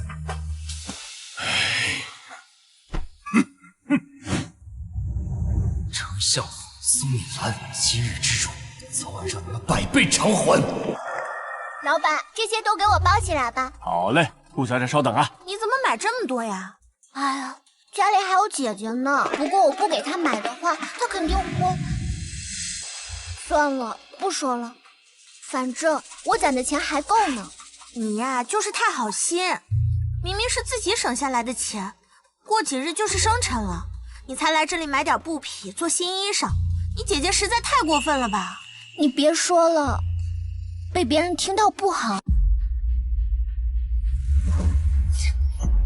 丞相府苏敏兰今日之辱，早晚让你们百倍偿还。老板，这些都给我包起来吧。好嘞，顾小姐稍等啊。你怎么买这么多呀？哎呀，家里还有姐姐呢。不过我不给她买的话，她肯定会……算了，不说了。反正我攒的钱还够呢。你呀，就是太好心。明明是自己省下来的钱，过几日就是生辰了，你才来这里买点布匹做新衣裳，你姐姐实在太过分了吧？你别说了，被别人听到不好。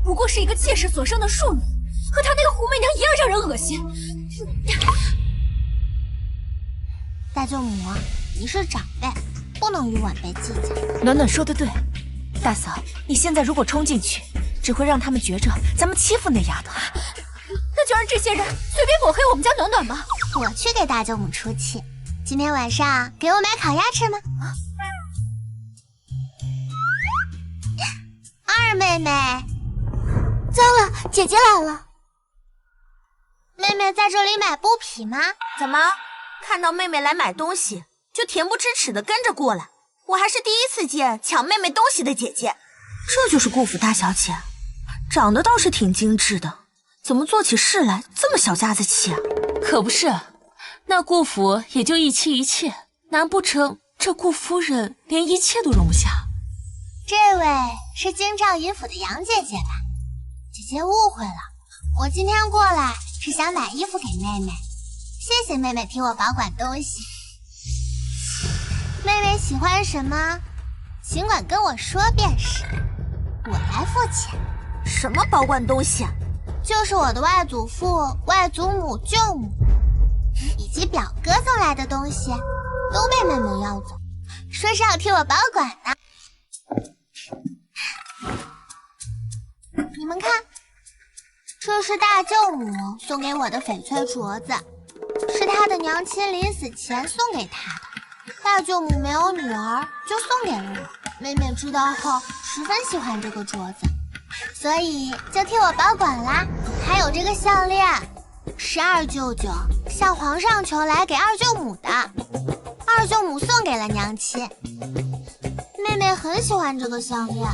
不过是一个妾室所生的庶女，和她那个狐媚娘一样让人恶心。大舅母，你是长辈，不能与晚辈计较。暖暖说的对，大嫂，你现在如果冲进去，只会让他们觉着咱们欺负那丫头。那就让这些人随便抹黑我们家暖暖吧。我去给大舅母出气。今天晚上给我买烤鸭吃吗？二妹妹，糟了，姐姐来了。妹妹在这里买布匹吗？怎么看到妹妹来买东西就恬不知耻的跟着过来？我还是第一次见抢妹妹东西的姐姐。这就是顾府大小姐，长得倒是挺精致的，怎么做起事来这么小家子气啊？可不是，那顾府也就一妻一妾，难不成这顾夫人连一妾都容不下？这位是京兆尹府的杨姐姐吧？姐姐误会了，我今天过来是想买衣服给妹妹，谢谢妹妹替我保管东西。妹妹喜欢什么，尽管跟我说便是，我来付钱。什么保管东西？就是我的外祖父、外祖母、舅母以及表哥送来的东西，都被妹妹要走，说是要替我保管呢。你们看，这是大舅母送给我的翡翠镯子，是她的娘亲临死前送给她的。大舅母没有女儿，就送给了我。妹妹知道后十分喜欢这个镯子，所以就替我保管啦。还有这个项链，是二舅舅向皇上求来给二舅母的，二舅母送给了娘亲。妹妹很喜欢这个项链，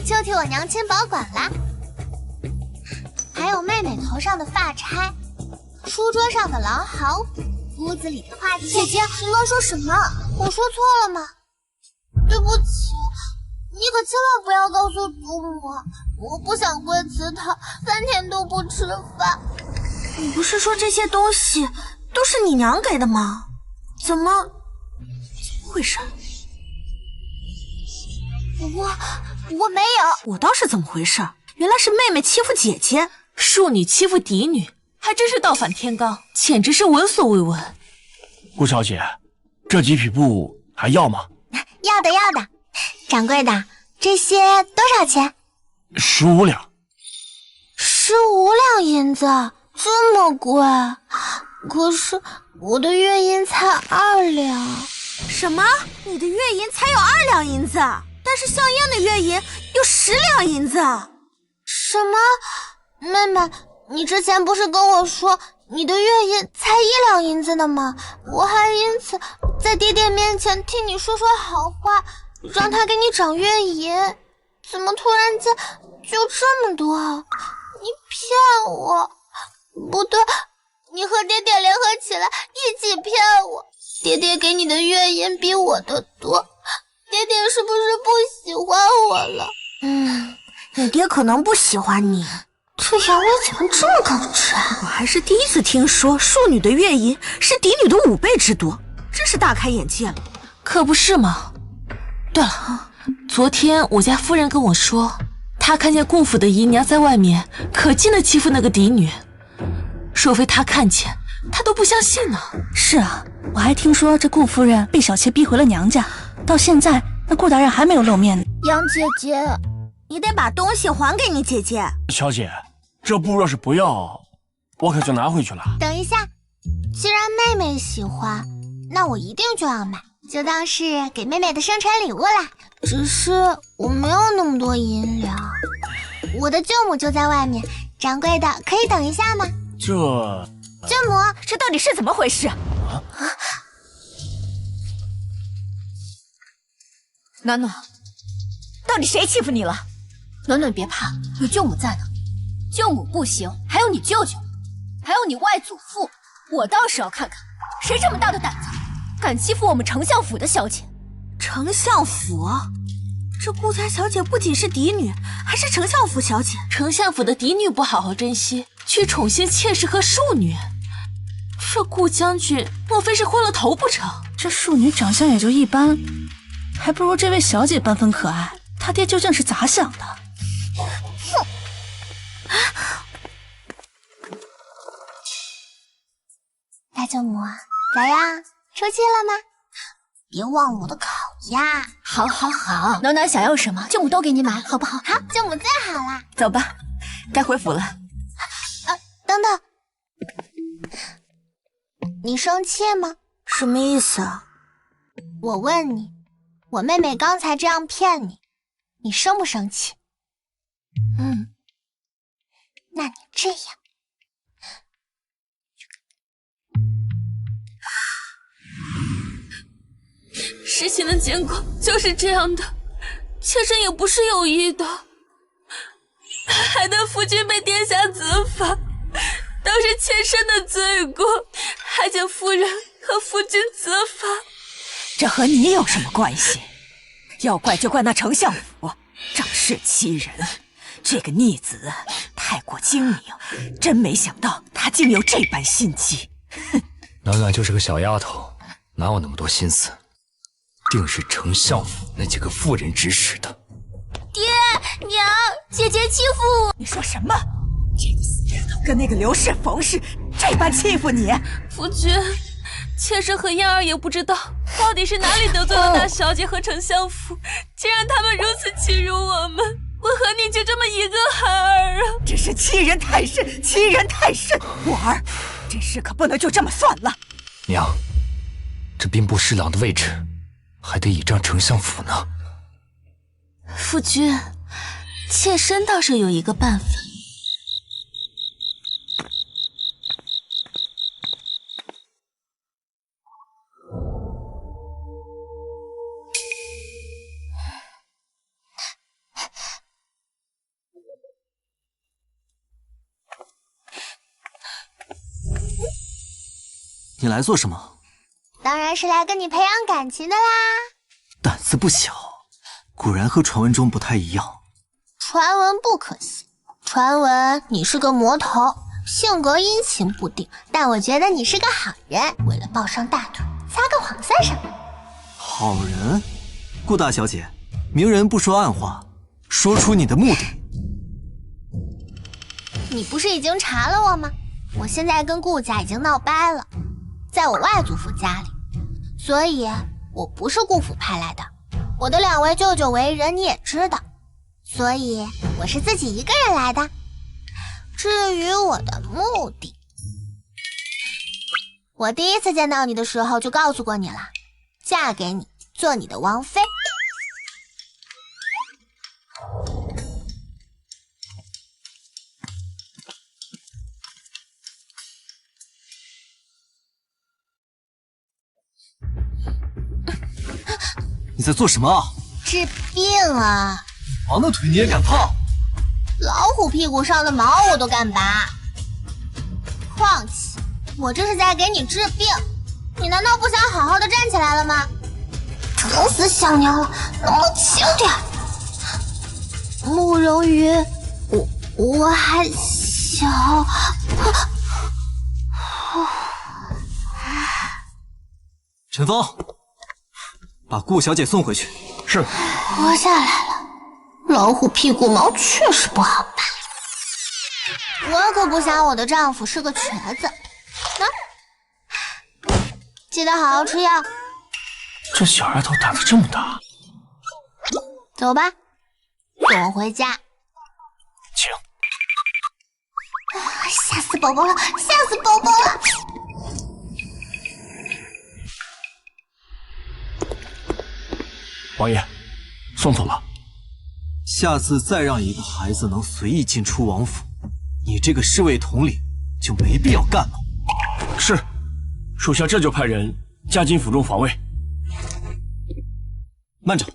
就替我娘亲保管啦。还有妹妹头上的发钗，书桌上的狼毫笔，屋子里的画卷。姐姐，你乱说什么？我说错了吗？对不起，你可千万不要告诉祖母，我不想跪祠堂，3天都不吃饭。你不是说这些东西都是你娘给的吗？怎么回事？我没有。我倒是怎么回事？原来是妹妹欺负姐姐，庶女欺负嫡女，还真是倒反天罡，简直是闻所未闻。顾小姐，这几匹布还要吗？要的。掌柜的，这些多少钱？15两。15两银子，这么贵？可是我的月银才2两。什么？你的月银才有2两银子，但是项燕的月银有10两银子。什么？妹妹，你之前不是跟我说你的月银才1两银子的吗？我还因此在爹爹面前替你说好话，让他给你涨月银，怎么突然间就这么多？你骗我！不对，你和爹爹联合起来一起骗我。爹爹给你的月银比我的多，爹爹是不是不喜欢我了？你爹可能不喜欢你。这杨威怎么这么高知啊？我还是第一次听说庶女的月银是嫡女的5倍之多，真是大开眼界了。可不是嘛。对了，昨天我家夫人跟我说，她看见顾府的姨娘在外面可劲的欺负那个嫡女，若非她看见，她都不相信呢。是啊，我还听说这顾夫人被小妾逼回了娘家，到现在那顾大人还没有露面呢。杨姐姐，你得把东西还给你姐姐。小姐，这布若是不要，我可就拿回去了。等一下，既然妹妹喜欢，那我一定就要买，就当是给妹妹的生辰礼物啦。只是我没有那么多银两，我的舅母就在外面，掌柜的可以等一下吗？这舅母，这到底是怎么回事？暖暖，到底谁欺负你了？暖暖别怕，有舅母在呢。舅母不行，还有你舅舅，还有你外祖父，我倒是要看看谁这么大的胆子，敢欺负我们丞相府的小姐。丞相府？这顾家小姐不仅是嫡女，还是丞相府小姐。丞相府的嫡女不好好珍惜，去宠幸妾室和庶女，这顾将军莫非是昏了头不成？这庶女长相也就一般，还不如这位小姐半分可爱。他爹究竟是咋想的？哼！大舅母，咋样？出气了吗？别忘了我的烤鸭。好，好，好，暖暖想要什么，舅母都给你买，好不好？好，舅母最好啦。走吧，该回府了。等等，你生气吗？什么意思啊？我问你，我妹妹刚才这样骗你，你生不生气？那你这样。事情的结果就是这样的，妾身也不是有意的，害得夫君被殿下责罚，都是妾身的罪过，还请夫人和夫君责罚。这和你有什么关系？要怪就怪那丞相府，仗势欺人。这个逆子太过精明，真没想到他竟有这般心机。哼，暖暖就是个小丫头，哪有那么多心思？定是丞相府那几个妇人指使的。爹娘，姐姐欺负我！你说什么？这个死丫头跟那个刘氏、冯氏这般欺负你？夫君，妾身和燕儿也不知道到底是哪里得罪了大小姐和丞相府，竟让他们如此欺辱我们。我和你就这么一个孩儿啊！真是欺人太甚，欺人太甚！我儿，这事可不能就这么算了。娘，这兵部侍郎的位置还得倚仗丞相府呢。夫君，妾身倒是有一个办法。你来做什么？当然是来跟你培养感情的啦。胆子不小，果然和传闻中不太一样。传闻不可信，传闻你是个魔头，性格阴晴不定，但我觉得你是个好人，为了抱上大腿，撒个谎算什么？好人？顾大小姐，明人不说暗话，说出你的目的。你不是已经查了我吗？我现在跟顾家已经闹掰了，在我外祖父家里，所以我不是顾府派来的。我的2位舅舅为人你也知道，所以我是自己一个人来的。至于我的目的，我第一次见到你的时候就告诉过你了，嫁给你，做你的王妃。你在做什么啊？治病啊！王的腿你也敢碰？老虎屁股上的毛我都敢拔。况且我这是在给你治病，你难道不想好好的站起来了吗？疼死小娘了，能不能轻点？慕容云，我还小。陈峰，把顾小姐送回去。是。活下来了，老虎屁股毛确实不好拔。我可不想我的丈夫是个瘸子。记得好好吃药。这小丫头胆子这么大。走吧，送我回家。请。吓死宝宝了，吓死宝宝了！王爷，送走了。下次再让一个孩子能随意进出王府，你这个侍卫统领就没必要干了。是，属下这就派人加紧府中防卫。慢着，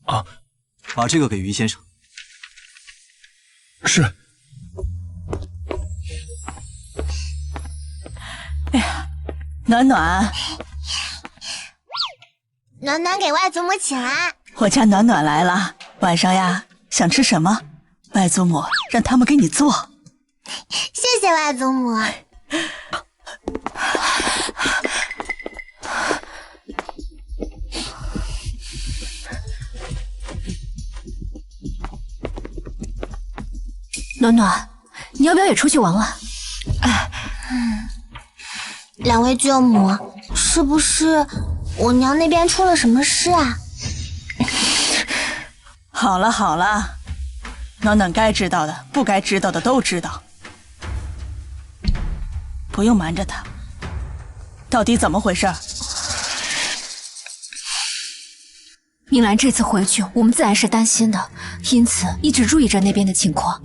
啊，把这个给于先生。是。哎呀，暖暖，暖暖给外祖母请安。我家暖暖来了，晚上呀，想吃什么？外祖母让他们给你做。谢谢外祖母。暖暖，你要不要也出去玩玩？两位舅母，是不是我娘那边出了什么事啊？好了好了，暖暖该知道的、不该知道的都知道，不用瞒着她。到底怎么回事？明兰这次回去，我们自然是担心的，因此一直注意着那边的情况。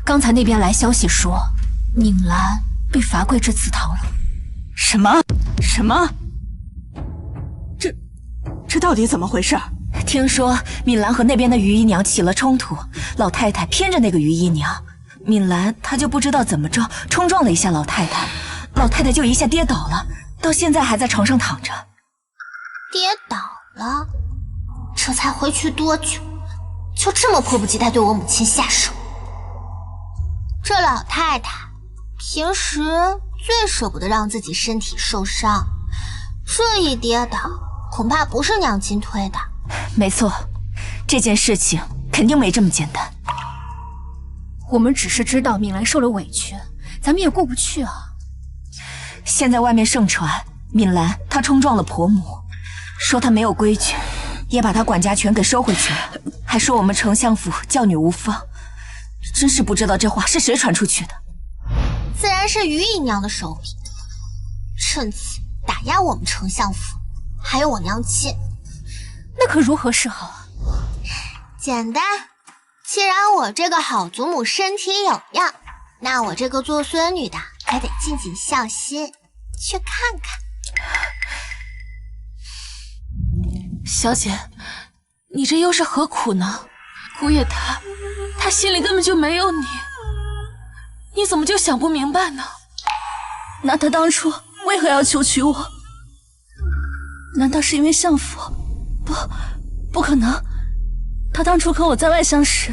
刚才那边来消息说，敏兰被罚跪至祠堂了。什么？什么？这到底怎么回事？听说敏兰和那边的于姨娘起了冲突，老太太偏着那个于姨娘，敏兰她就不知道怎么着冲撞了一下老太太，老太太就一下跌倒了，到现在还在床上躺着。跌倒了？这才回去多久，就这么迫不及待对我母亲下手？这老太太平时最舍不得让自己身体受伤，这一跌倒，恐怕不是娘亲推的。没错，这件事情肯定没这么简单。我们只是知道敏兰受了委屈，咱们也过不去啊。现在外面盛传敏兰她冲撞了婆母，说她没有规矩，也把她管家权给收回去了，还说我们丞相府教女无方，真是不知道这话是谁传出去的。自然是于姨娘的手笔，趁此打压我们丞相府，还有我娘亲。那可如何是好啊？简单，既然我这个好祖母身体有恙，那我这个做孙女的可得尽尽孝心，去看看。小姐，你这又是何苦呢？姑爷他心里根本就没有你，你怎么就想不明白呢？那他当初为何要求娶我？难道是因为相府？不可能，他当初和我在外相识，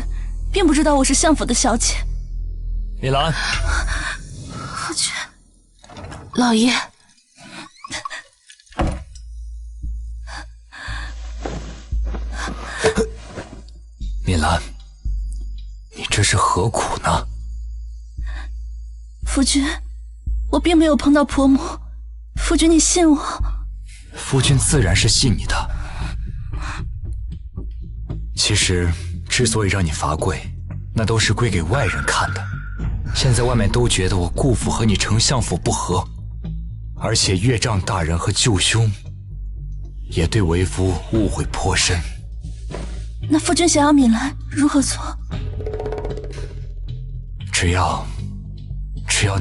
并不知道我是相府的小姐。米兰，夫君，老爷，米兰，你这是何苦呢？夫君，我并没有碰到婆母，夫君你信我。夫君自然是信你的。其实，之所以让你罚跪，那都是归给外人看的。现在外面都觉得我顾府和你丞相府不和，而且岳丈大人和舅兄也对为夫误会颇深。那夫君想要敏兰如何做？只要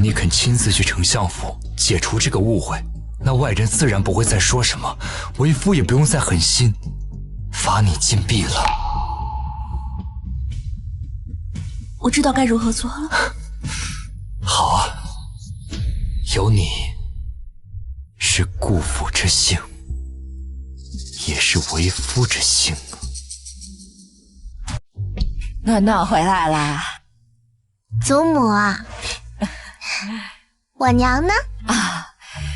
你肯亲自去丞相府解除这个误会，那外人自然不会再说什么，为夫也不用再狠心罚你禁闭了。我知道该如何做了。好啊，有你是顾府之幸，也是为夫之幸。暖暖回来啦。祖母，我娘呢？啊，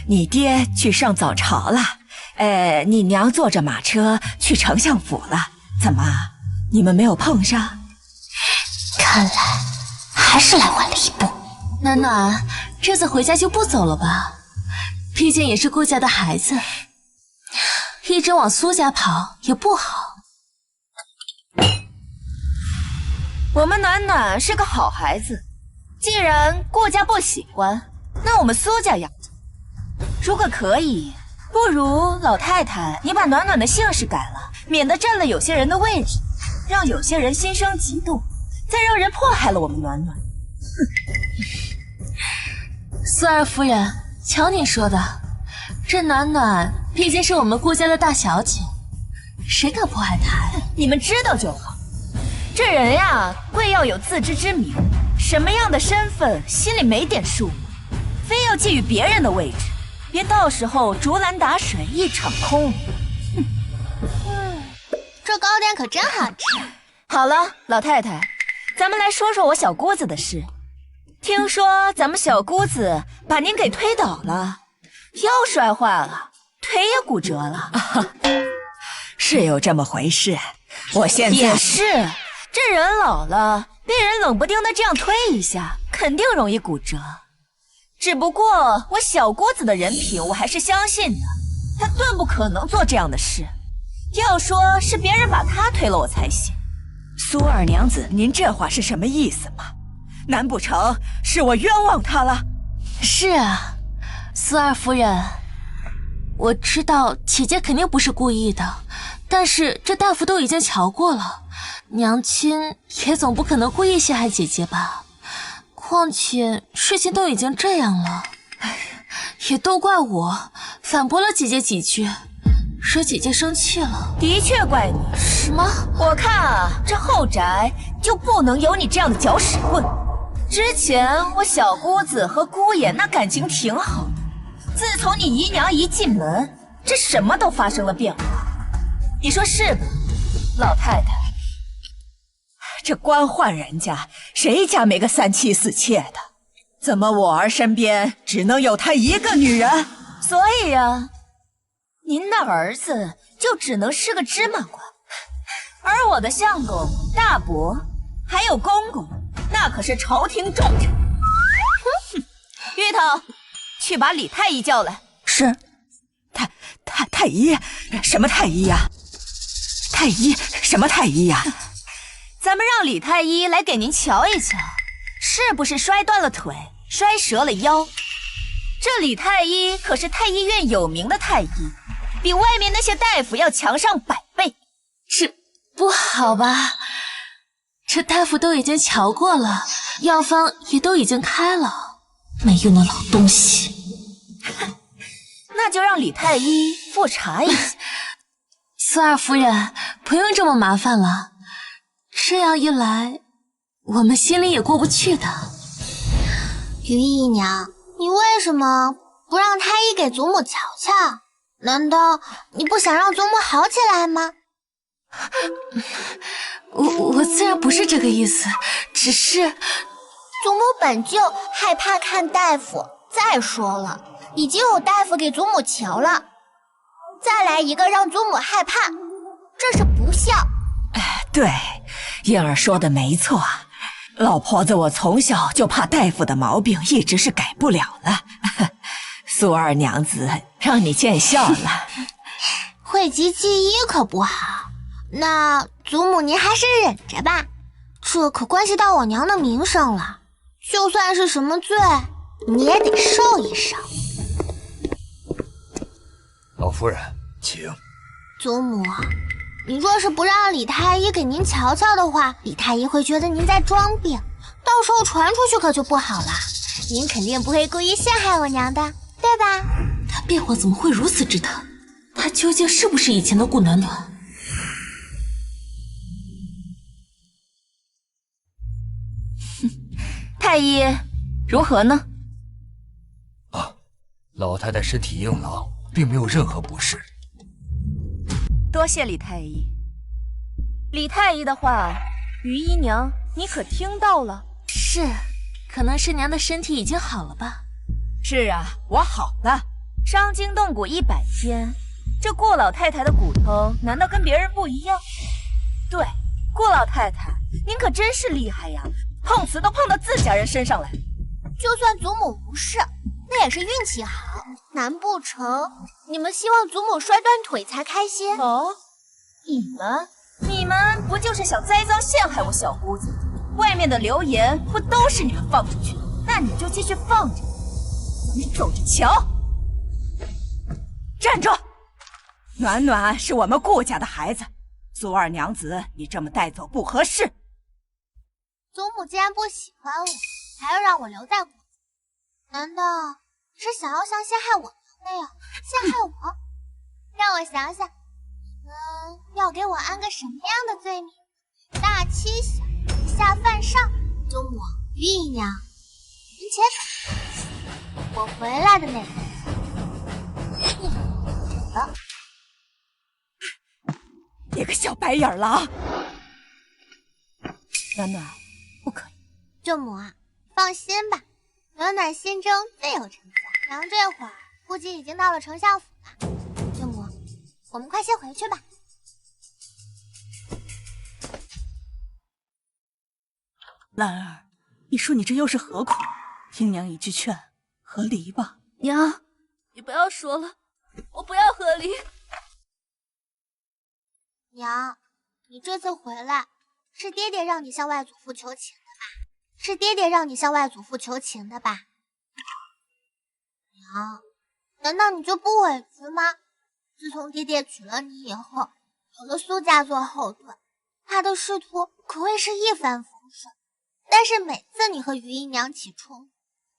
你爹去上早朝了，你娘坐着马车去丞相府了。怎么，你们没有碰上？看来还是来晚了一步。暖暖，这次回家就不走了吧？毕竟也是顾家的孩子，一直往苏家跑也不好。我们暖暖是个好孩子，既然顾家不喜欢，那我们苏家养着。如果可以，不如老太太你把暖暖的姓氏改了，免得占了有些人的位置，让有些人心生嫉妒，再让人迫害了我们暖暖。苏二夫人，瞧你说的，这暖暖毕竟是我们顾家的大小姐，谁敢迫害她呀？你们知道就好。这人呀，贵要有自知之明，什么样的身份心里没点数吗？非要觊觎别人的位置，别到时候竹篮打水一场空。这糕点可真好吃。好了，老太太，咱们来说说我小姑子的事。听说咱们小姑子把您给推倒了，腰摔坏了，腿也骨折了。是有这么回事。我现在也是，这人老了，被人冷不丁的这样推一下，肯定容易骨折。只不过我小姑子的人品，我还是相信的。他顿不可能做这样的事。要说是别人把他推了我才行。苏二娘子，您这话是什么意思吗？难不成是我冤枉他了？是啊，苏二夫人，我知道姐姐肯定不是故意的，但是这大夫都已经瞧过了，娘亲也总不可能故意陷害姐姐吧？况且事情都已经这样了，也都怪我反驳了姐姐几句，惹姐姐生气了。的确怪你。什么？我看啊，这后宅就不能有你这样的搅屎棍。之前我小姑子和姑爷那感情挺好的，自从你姨娘一进门，这什么都发生了变化。你说是吧，老太太？这官宦人家，谁家没个3妻4妾的？怎么我儿身边只能有她一个女人？所以呀，您那儿子就只能是个芝麻官，而我的相公、大伯还有公公，那可是朝廷重臣。芋头，去把李太医叫来。是。太医？什么太医呀？太医？什么太医呀？咱们让李太医来给您瞧一瞧，是不是摔断了腿，摔折了腰？这李太医可是太医院有名的太医，比外面那些大夫要强上100倍。这不好吧？这大夫都已经瞧过了，药方也都已经开了，没用的老东西。那就让李太医复查一下。苏二夫人，不用这么麻烦了，这样一来，我们心里也过不去的。于姨娘，你为什么不让太医给祖母瞧瞧？难道你不想让祖母好起来吗？我自然不是这个意思，只是祖母本就害怕看大夫，再说了，已经有大夫给祖母瞧了，再来一个让祖母害怕，这是不孝。对，燕儿说的没错，老婆子我从小就怕大夫的毛病，一直是改不了了。苏二娘子，让你见笑了。讳疾忌医可不好，那祖母您还是忍着吧，这可关系到我娘的名声了，就算是什么罪，你也得受一受。老夫人，请。祖母，你若是不让李太医给您瞧瞧的话，李太医会觉得您在装病，到时候传出去可就不好了。您肯定不会故意陷害我娘的，对吧？他变化怎么会如此之大？他究竟是不是以前的顾暖暖？太医如何呢？老太太身体硬朗，并没有任何不适。多谢李太医。李太医的话，于姨娘你可听到了？是，可能是娘的身体已经好了吧。是啊，我好了，伤筋动骨100天。这顾老太太的骨头难道跟别人不一样？对，顾老太太，您可真是厉害呀，碰瓷都碰到自家人身上来。就算祖母无事，那也是运气好，难不成你们希望祖母摔断腿才开心？哦，你们不就是想栽赃陷害我小姑子？外面的流言不都是你们放出去的？那你就继续放着，你走着瞧。站住！暖暖是我们顾家的孩子，苏二娘子，你这么带走不合适。祖母既然不喜欢我，还要让我留在顾家，难道是想要像陷害我那样陷害我？让我想想，要给我安个什么样的罪名？大欺小，以下犯上。祖母、于姨娘，您且走，我回来的那天。你个小白眼狼！暖暖，不可以。舅母啊，放心吧，暖暖心中自有成家。娘这会儿估计已经到了丞相府了。舅母，我们快些回去吧。兰儿，你说你这又是何苦？听娘一句劝，和离吧。娘，你不要说了，我不要和离。娘，你这次回来，是爹爹让你向外祖父求情的吧？是爹爹让你向外祖父求情的吧？娘，难道你就不委屈吗？自从爹爹娶了你以后，有了苏家做后盾，他的仕途可谓是一帆风顺。但是每次你和于姨娘起冲突，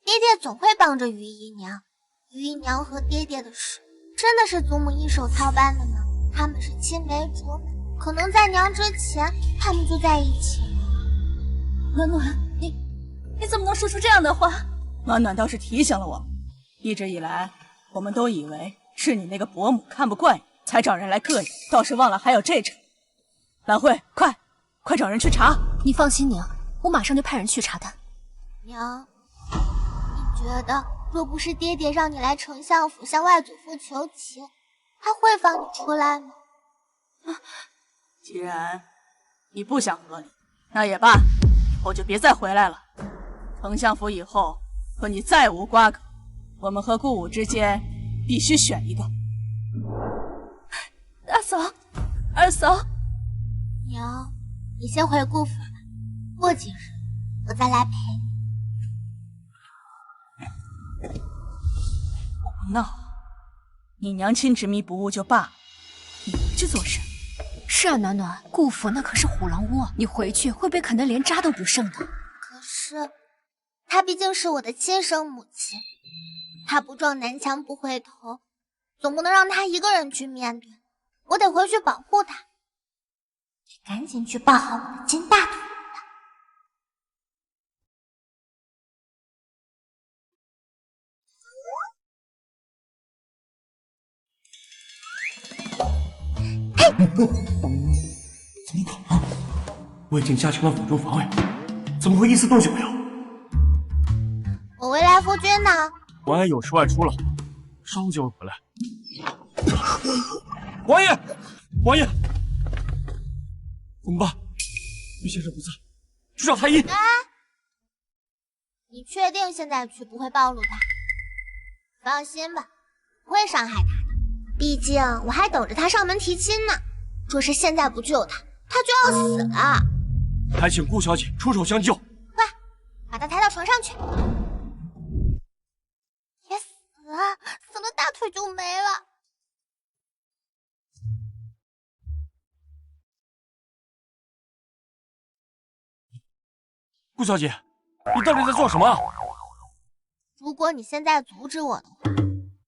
爹爹总会帮着于姨娘。于姨娘和爹爹的事，真的是祖母一手操办的呢？他们是青梅竹马，可能在娘之前，他们就在一起了。暖暖，你怎么能说出这样的话？暖暖倒是提醒了我们，一直以来我们都以为是你那个伯母看不惯你，才找人来膈应，倒是忘了还有这茬。兰慧，快找人去查。你放心，娘，我马上就派人去查他。娘，你觉得若不是爹爹让你来丞相府向外祖父求情，他会放你出来吗？既然你不想和离，那也罢，以后就别再回来了。丞相府以后和你再无瓜葛，我们和顾武之间必须选一个。大嫂，二嫂，娘，你先回顾府吧，过几日我再来陪你。不闹，你娘亲执迷不悟就罢了，你回去做甚？是啊，暖暖，顾府那可是虎狼窝，你回去会被啃得连渣都不剩的。可是，她毕竟是我的亲生母亲，她不撞南墙不回头，总不能让她一个人去面对，我得回去保护她。赶紧去抱好我的金大腿。怎么可能？我已经加强了府中防卫，怎么会一丝动静没有？我未来夫君呢？王爷有事外出了，稍后就会回来。王爷，王爷，怎么办？于先生不在，去找太医。哎，你确定现在去不会暴露他？放心吧，不会伤害他的。毕竟我还等着他上门提亲呢。若是现在不救他，他就要死了。还请顾小姐出手相救。快，把他抬到床上去。别死啊！死了大腿就没了。顾小姐，你到底在做什么？如果你现在阻止我的话，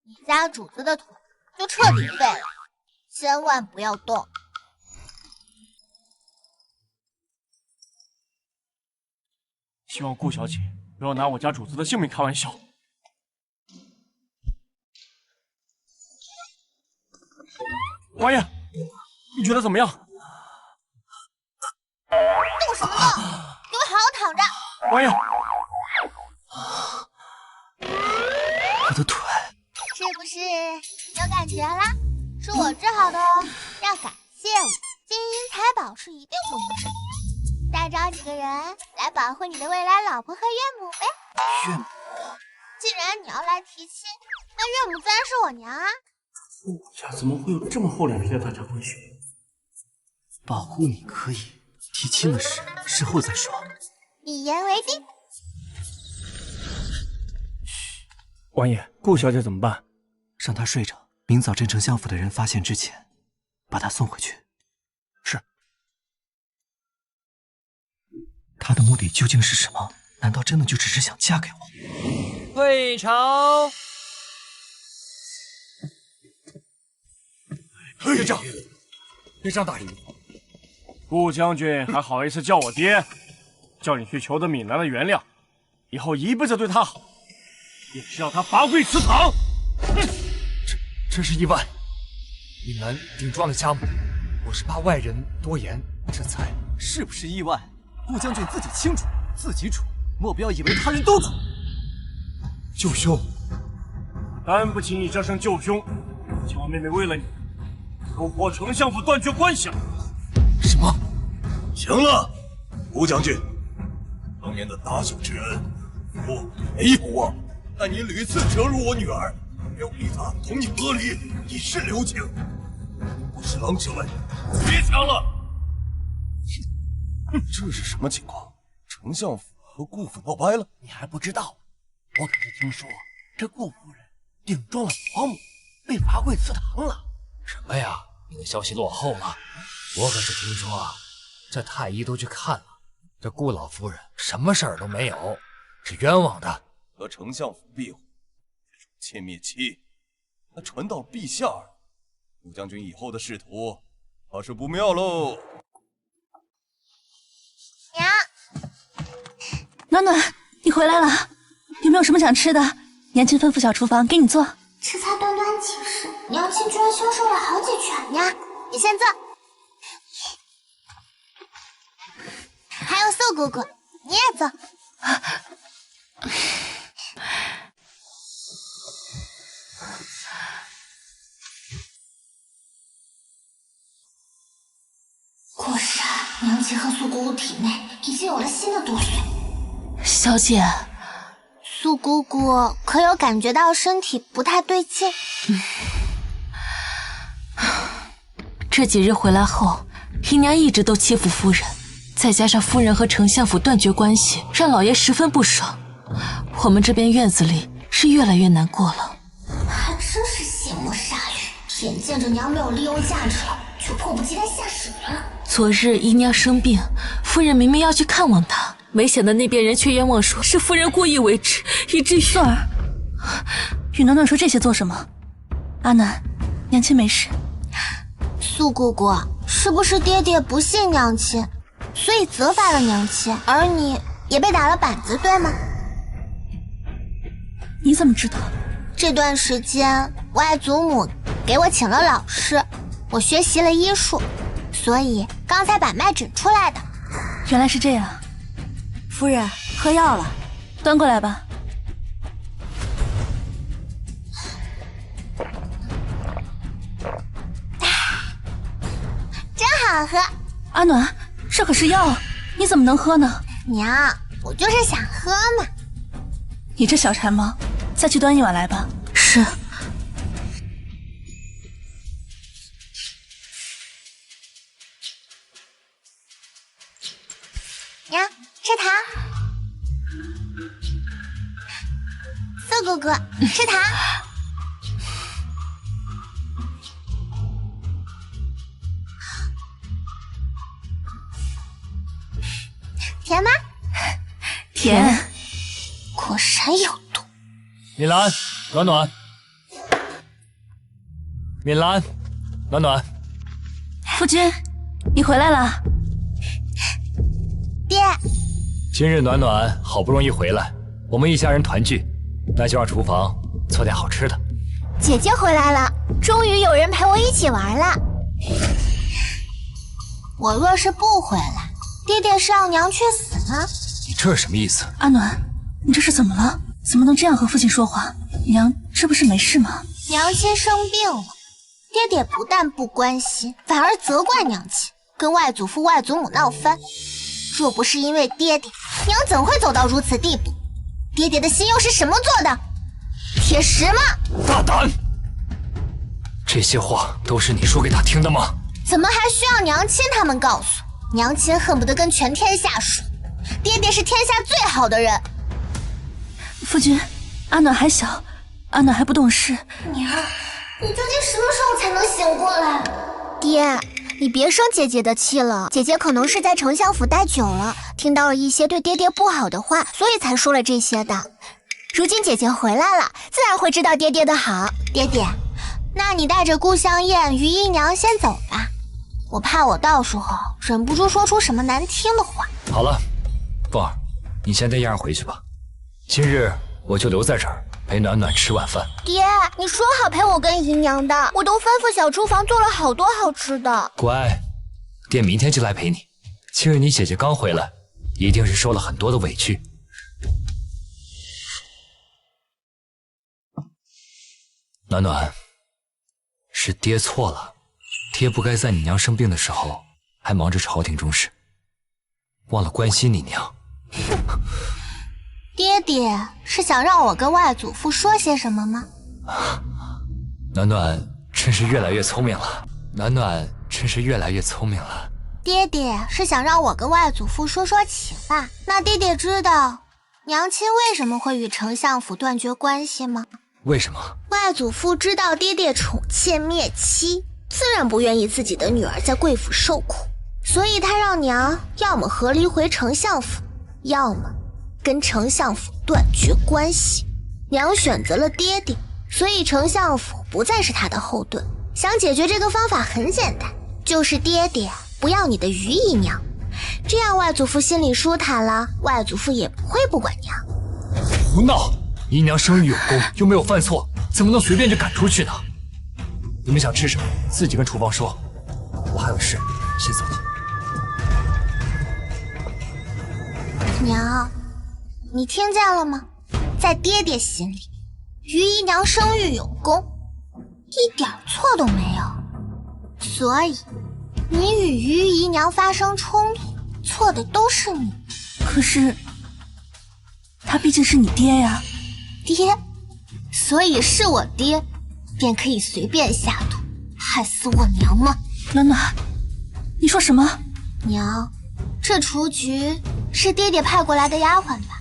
你家主子的腿就彻底废了。千万不要动。希望顾小姐不要拿我家主子的性命开玩笑。王爷，你觉得怎么样？动什么动？给我好好躺着。王爷，我的腿是不是有感觉了？是我治好的哦，要感谢我。金银财宝是一定不能少。再找几个人来保护你的未来老婆和岳母呗。岳母，既然你要来提亲，那岳母自然是我娘啊。顾家怎么会有这么厚脸皮的大家闺秀？保护你可以，提亲的事事后再说。一言为定。王爷，顾小姐怎么办？让她睡着，明早镇丞相府的人发现之前，把她送回去。是。她的目的究竟是什么？难道真的就只是想嫁给我？退朝！别这样，别这样，大人。顾将军还好意思叫我爹？叫你去求得闽南的原谅，以后一辈子对他好，也是要他罚跪祠堂。真是意外。闽南顶撞了家母，我是怕外人多言，这才是不是意外？顾将军自己清楚，自己处，莫不要以为他人都处。舅兄，但不轻易这声舅兄，叫我妹妹为了你，和我丞相府断绝关系了。什么？行了，顾将军，当年的大秀之恩，我没有忘，但你屡次折辱我女儿，没有逼他同你和离，以示留情。我是狼之位，别抢了！这是什么情况？丞相府和顾府闹掰了？你还不知道？我可是听说这顾夫人顶撞了皇母，被罚跪祠堂了。什么呀？你的消息落后了。我可是听说啊，这太医都去看了，这顾老夫人什么事儿都没有，是冤枉的。和丞相府庇护，窃灭妻，那传到了陛下耳，顾将军以后的仕途怕是不妙喽。娘，暖暖，你回来了，有没有什么想吃的？娘亲吩咐小厨房给你做。这才短短几世，娘亲居然消瘦了好几圈。娘，你先坐。还有素姑姑，你也坐。果然，娘亲和素姑姑体内已经有了新的毒素。小姐，素姑姑可有感觉到身体不太对劲？这几日回来后，姨娘一直都欺负夫人，再加上夫人和丞相府断绝关系，让老爷十分不爽。我们这边院子里是越来越难过了。还真是羡慕煞雨，眼见着娘没有利用价值了，却迫不及待下手了。昨日姨娘生病，夫人明明要去看望她，没想到那边人却冤枉说是夫人故意为之，以至于素儿，与暖暖说这些做什么？阿暖，娘亲没事。素姑姑，是不是爹爹不信娘亲，所以责罚了娘亲，而你也被打了板子，对吗？你怎么知道？这段时间外祖母给我请了老师，我学习了医术，所以刚才把脉诊出来的。原来是这样。夫人，喝药了，端过来吧。真好喝。阿暖，这可是药，你怎么能喝呢？娘，我就是想喝嘛。你这小馋猫，再去端一碗来吧。是。娘，吃糖。素姑姑，吃糖。甜吗？甜。果然有毒。敏兰，暖暖。敏兰，暖暖。夫君，你回来了。爹，今日暖暖好不容易回来，我们一家人团聚，那就让厨房做点好吃的。姐姐回来了，终于有人陪我一起玩了。我若是不回来，爹爹是要娘去死呢？你这是什么意思？阿暖，你这是怎么了？怎么能这样和父亲说话？娘，这不是没事吗？娘亲生病了，爹爹不但不关心，反而责怪娘亲，跟外祖父外祖母闹翻。若不是因为爹爹，娘怎会走到如此地步？爹爹的心又是什么做的？铁石吗？大胆！这些话都是你说给他听的吗？怎么还需要娘亲他们告诉？娘亲恨不得跟全天下说，爹爹是天下最好的人。夫君，阿暖还小，阿暖还不懂事。娘，你究竟什么时候才能醒过来？爹，你别生姐姐的气了，姐姐可能是在丞相府待久了，听到了一些对爹爹不好的话，所以才说了这些的。如今姐姐回来了，自然会知道爹爹的好。爹爹，那你带着顾香艳与姨娘先走吧，我怕我到时候忍不住说出什么难听的话。好了，凤儿，你先带燕儿回去吧，今日我就留在这儿陪暖暖吃晚饭。爹，你说好陪我跟姨娘的，我都吩咐小厨房做了好多好吃的。乖，爹明天就来陪你。今日你姐姐刚回来，一定是受了很多的委屈。暖暖，是爹错了，爹不该在你娘生病的时候还忙着朝廷中事，忘了关心你娘。爹爹是想让我跟外祖父说些什么吗？暖暖真是越来越聪明了，暖暖真是越来越聪明了。爹爹是想让我跟外祖父说说情吧？那爹爹知道娘亲为什么会与丞相府断绝关系吗？为什么？外祖父知道爹爹宠妾灭妻，自然不愿意自己的女儿在贵府受苦，所以他让娘要么和离回丞相府，要么跟丞相府断绝关系。娘选择了爹爹，所以丞相府不再是他的后盾。想解决这个方法很简单，就是爹爹不要你的于姨娘，这样外祖父心里舒坦了，外祖父也不会不管娘。胡闹！姨娘生育有功，又没有犯错，怎么能随便就赶出去呢？你们想吃什么，自己跟厨房说，我还有事，先走了。娘，你听见了吗？在爹爹心里，于姨娘生育有功，一点错都没有。所以，你与于姨娘发生冲突，错的都是你。可是，他毕竟是你爹呀。爹，所以是我爹，便可以随便下毒，害死我娘吗？暖暖，你说什么？娘，这雏菊是爹爹派过来的丫鬟吧？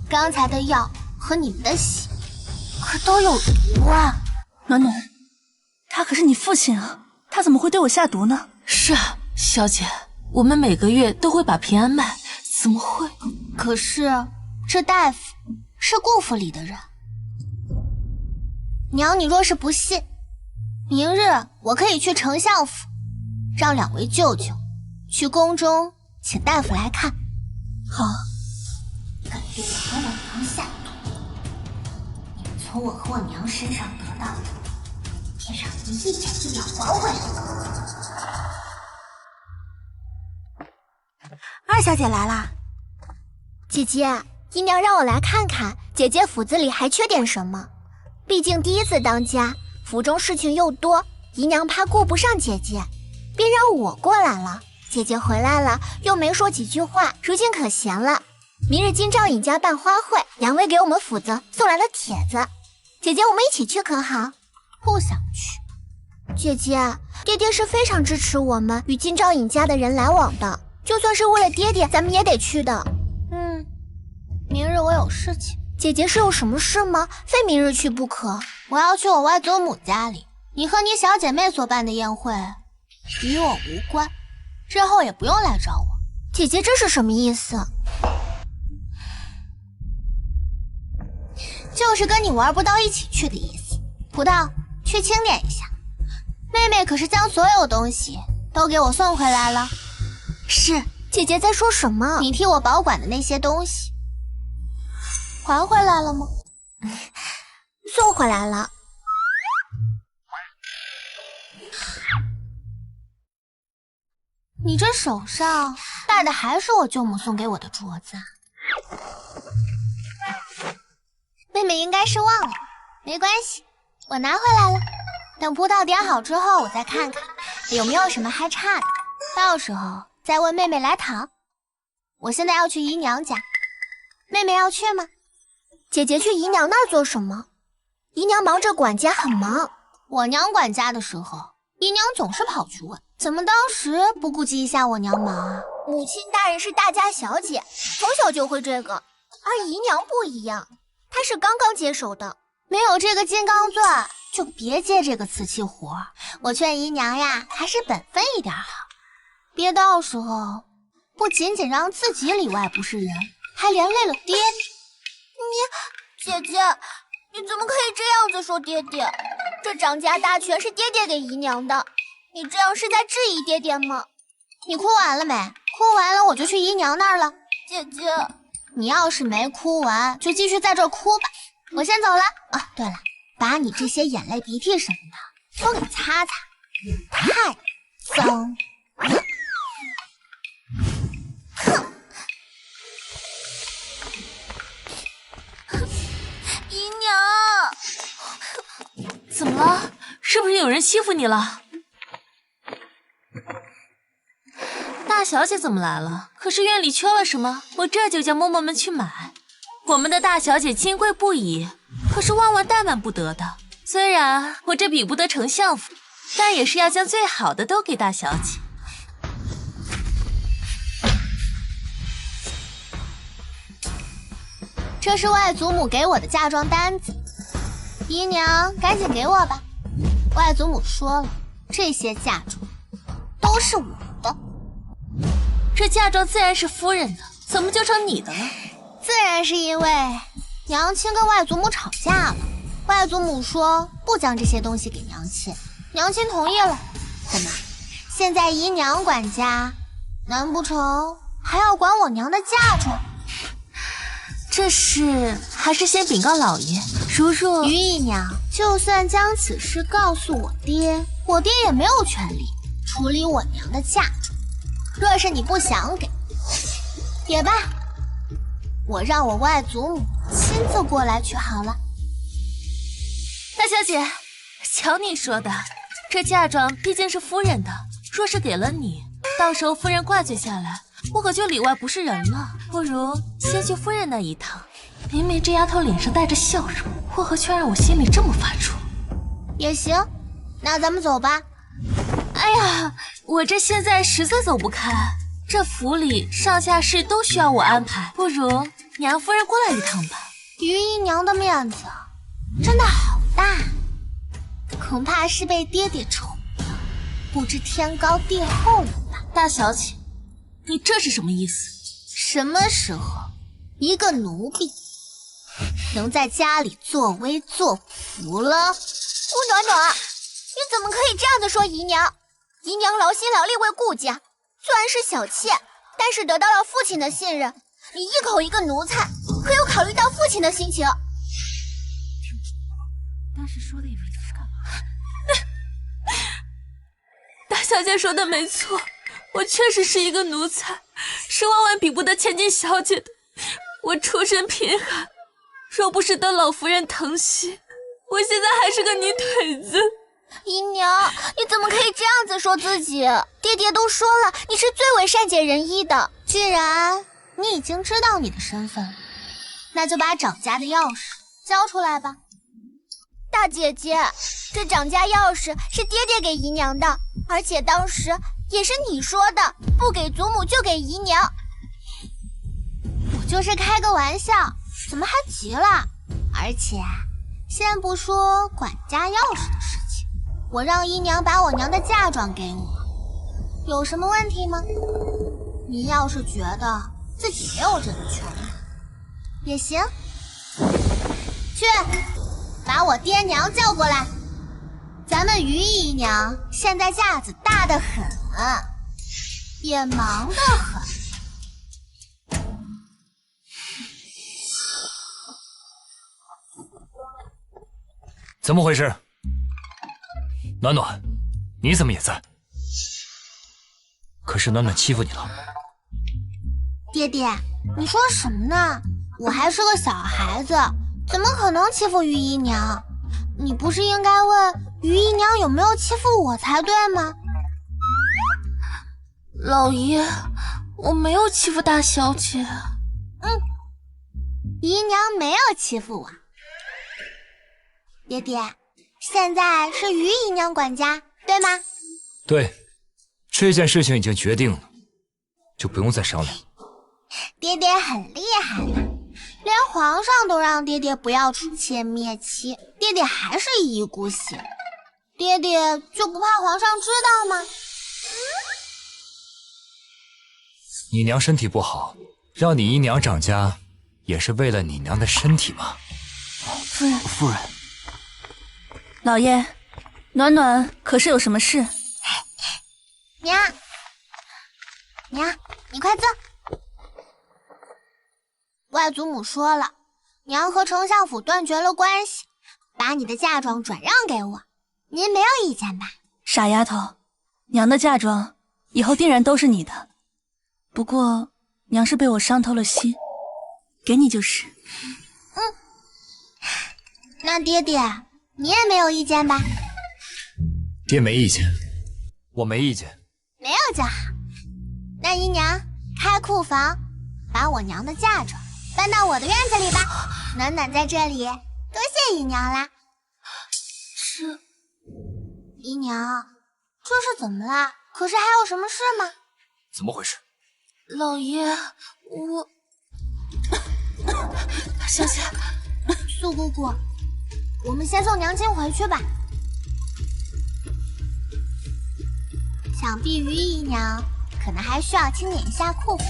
刚才的药和你们的血可都有毒啊！暖暖，他可是你父亲啊，他怎么会对我下毒呢？是啊，小姐，我们每个月都会把平安卖，怎么会？可是这大夫是顾府里的人。娘，你若是不信，明日我可以去丞相府，让两位舅舅去宫中请大夫来看。好。敢对我和我娘下毒，你们从我和我娘身上得到的，便让你一点一点还回来。二小姐来啦。姐姐，姨娘让我来看看姐姐府子里还缺点什么。毕竟第一次当家，府中事情又多，姨娘怕顾不上姐姐，便让我过来了。姐姐回来了，又没说几句话，如今可闲了。明日金兆尹家办花会，两位给我们府子送来了帖子，姐姐我们一起去可好？不想去。姐姐，爹爹是非常支持我们与金兆尹家的人来往的，就算是为了爹爹，咱们也得去的。明日我有事情。姐姐是有什么事吗？非明日去不可。我要去我外祖母家里，你和你小姐妹所办的宴会与我无关，之后也不用来找我。姐姐这是什么意思？就是跟你玩不到一起去的意思。葡萄，去清点一下。妹妹可是将所有东西都给我送回来了。是。姐姐在说什么？你替我保管的那些东西还回来了吗？送回来了。你这手上戴的还是我舅母送给我的镯子啊？妹妹应该是忘了，没关系，我拿回来了。等葡萄点好之后，我再看看有没有什么还差的，到时候再问妹妹来讨。我现在要去姨娘家，妹妹要去吗？姐姐去姨娘那儿做什么？姨娘忙着管家，很忙。我娘管家的时候，姨娘总是跑去问，怎么当时不顾及一下我娘忙啊？母亲大人是大家小姐，从小就会这个，而姨娘不一样，她是刚刚接手的，没有这个金刚钻，就别接这个瓷器活。我劝姨娘呀，还是本分一点好，别到时候不仅仅让自己里外不是人，还连累了爹爹。姐姐，你怎么可以这样子说爹爹？这掌家大权是爹爹给姨娘的，你这样是在质疑爹爹吗？你哭完了没？哭完了我就去姨娘那儿了。姐姐，你要是没哭完，就继续在这儿哭吧。我先走了。啊，对了，把你这些眼泪鼻涕什么的都给擦擦，太脏了。姨娘，怎么了？是不是有人欺负你了？大小姐怎么来了？可是院里缺了什么，我这就叫嬷嬷们去买。我们的大小姐金贵不已，可是万万怠慢不得的。虽然我这比不得丞相府，但也是要将最好的都给大小姐。这是外祖母给我的嫁妆单子，姨娘赶紧给我吧。外祖母说了，这些嫁妆都是我的。这嫁妆自然是夫人的，怎么就成你的了？自然是因为娘亲跟外祖母吵架了，外祖母说不将这些东西给娘亲，娘亲同意了。怎么，现在姨娘管家，难不成还要管我娘的嫁妆？这事还是先禀告老爷。如若于姨娘就算将此事告诉我爹，我爹也没有权利处理我娘的嫁妆。若是你不想给，也罢，我让我外祖母亲自过来取好了。大小姐，瞧你说的，这嫁妆毕竟是夫人的，若是给了你，到时候夫人挂罪下来，我可就里外不是人了。不如先去夫人那一趟。明明这丫头脸上带着笑容，为何却让我心里这么发怵？也行，那咱们走吧。哎呀，我这现在实在走不开，这府里上下事都需要我安排，不如你让夫人过来一趟吧。于姨娘的面子真的好大，恐怕是被爹爹宠的，不知天高地厚了吧。大小姐，你这是什么意思？什么时候一个奴婢能在家里作威作福了？吴暖暖，你怎么可以这样子说姨娘？姨娘劳心劳力为顾家，虽然是小妾，但是得到了父亲的信任。你一口一个奴才，可有考虑到父亲的心情？但是说的也没是干嘛？大小姐说的没错，我确实是一个奴才，是万万比不得千金小姐的。我出身贫寒，若不是得老夫人疼惜，我现在还是个泥腿子。姨娘，你怎么可以这样子说自己？爹爹都说了，你是最为善解人意的。既然你已经知道你的身份，那就把掌家的钥匙交出来吧。大姐姐，这掌家钥匙是爹爹给姨娘的，而且当时也是你说的，不给祖母就给姨娘。我就是开个玩笑，怎么还急了？而且先不说管家钥匙的事情，我让姨娘把我娘的嫁妆给我，有什么问题吗？你要是觉得自己没有这个权利，也行，去把我爹娘叫过来。咱们于姨娘现在架子大得很，也忙得很。怎么回事？暖暖，你怎么也在？可是暖暖欺负你了？爹爹，你说什么呢？我还是个小孩子，怎么可能欺负于姨娘？你不是应该问于姨娘有没有欺负我才对吗？老爷，我没有欺负大小姐。姨娘没有欺负我。爹爹，现在是于姨娘管家，对吗？对，这件事情已经决定了，就不用再商量。爹爹很厉害的，连皇上都让爹爹不要除妾灭妻，爹爹还是一意孤行。爹爹就不怕皇上知道吗？你娘身体不好，让你姨娘掌家，也是为了你娘的身体吗？夫人，老爷，暖暖可是有什么事？娘，你快坐。外祖母说了，娘和丞相府断绝了关系，把你的嫁妆转让给我，您没有意见吧？傻丫头，娘的嫁妆以后定然都是你的。不过娘是被我伤透了心，给你就是。那爹爹，你也没有意见吧？爹没意见，我没意见。没有就好。那姨娘开库房，把我娘的嫁妆搬到我的院子里吧。暖暖在这里，多谢姨娘啦。是姨娘，这是怎么啦？可是还有什么事吗？怎么回事？老爷，我小姐，苏姑姑，我们先送娘亲回去吧。想必于姨娘可能还需要清点一下库房，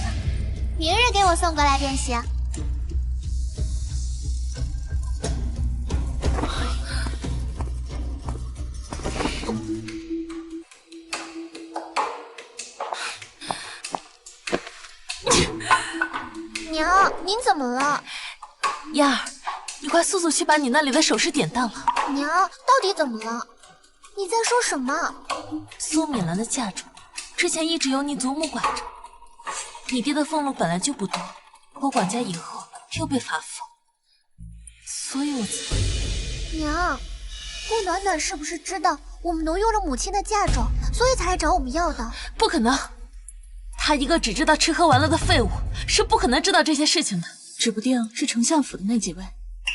明日给我送过来便行。娘，您怎么了？燕儿，你快速速去把你那里的首饰典当了。娘，到底怎么了？你在说什么？苏敏兰的嫁妆之前一直由你祖母管着，你爹的俸禄本来就不多，我管家以后又被罚俸，所以我才……娘，顾暖暖是不是知道我们挪用了母亲的嫁妆，所以才来找我们要的？不可能，她一个只知道吃喝玩乐的废物，是不可能知道这些事情的。指不定是丞相府的那几位，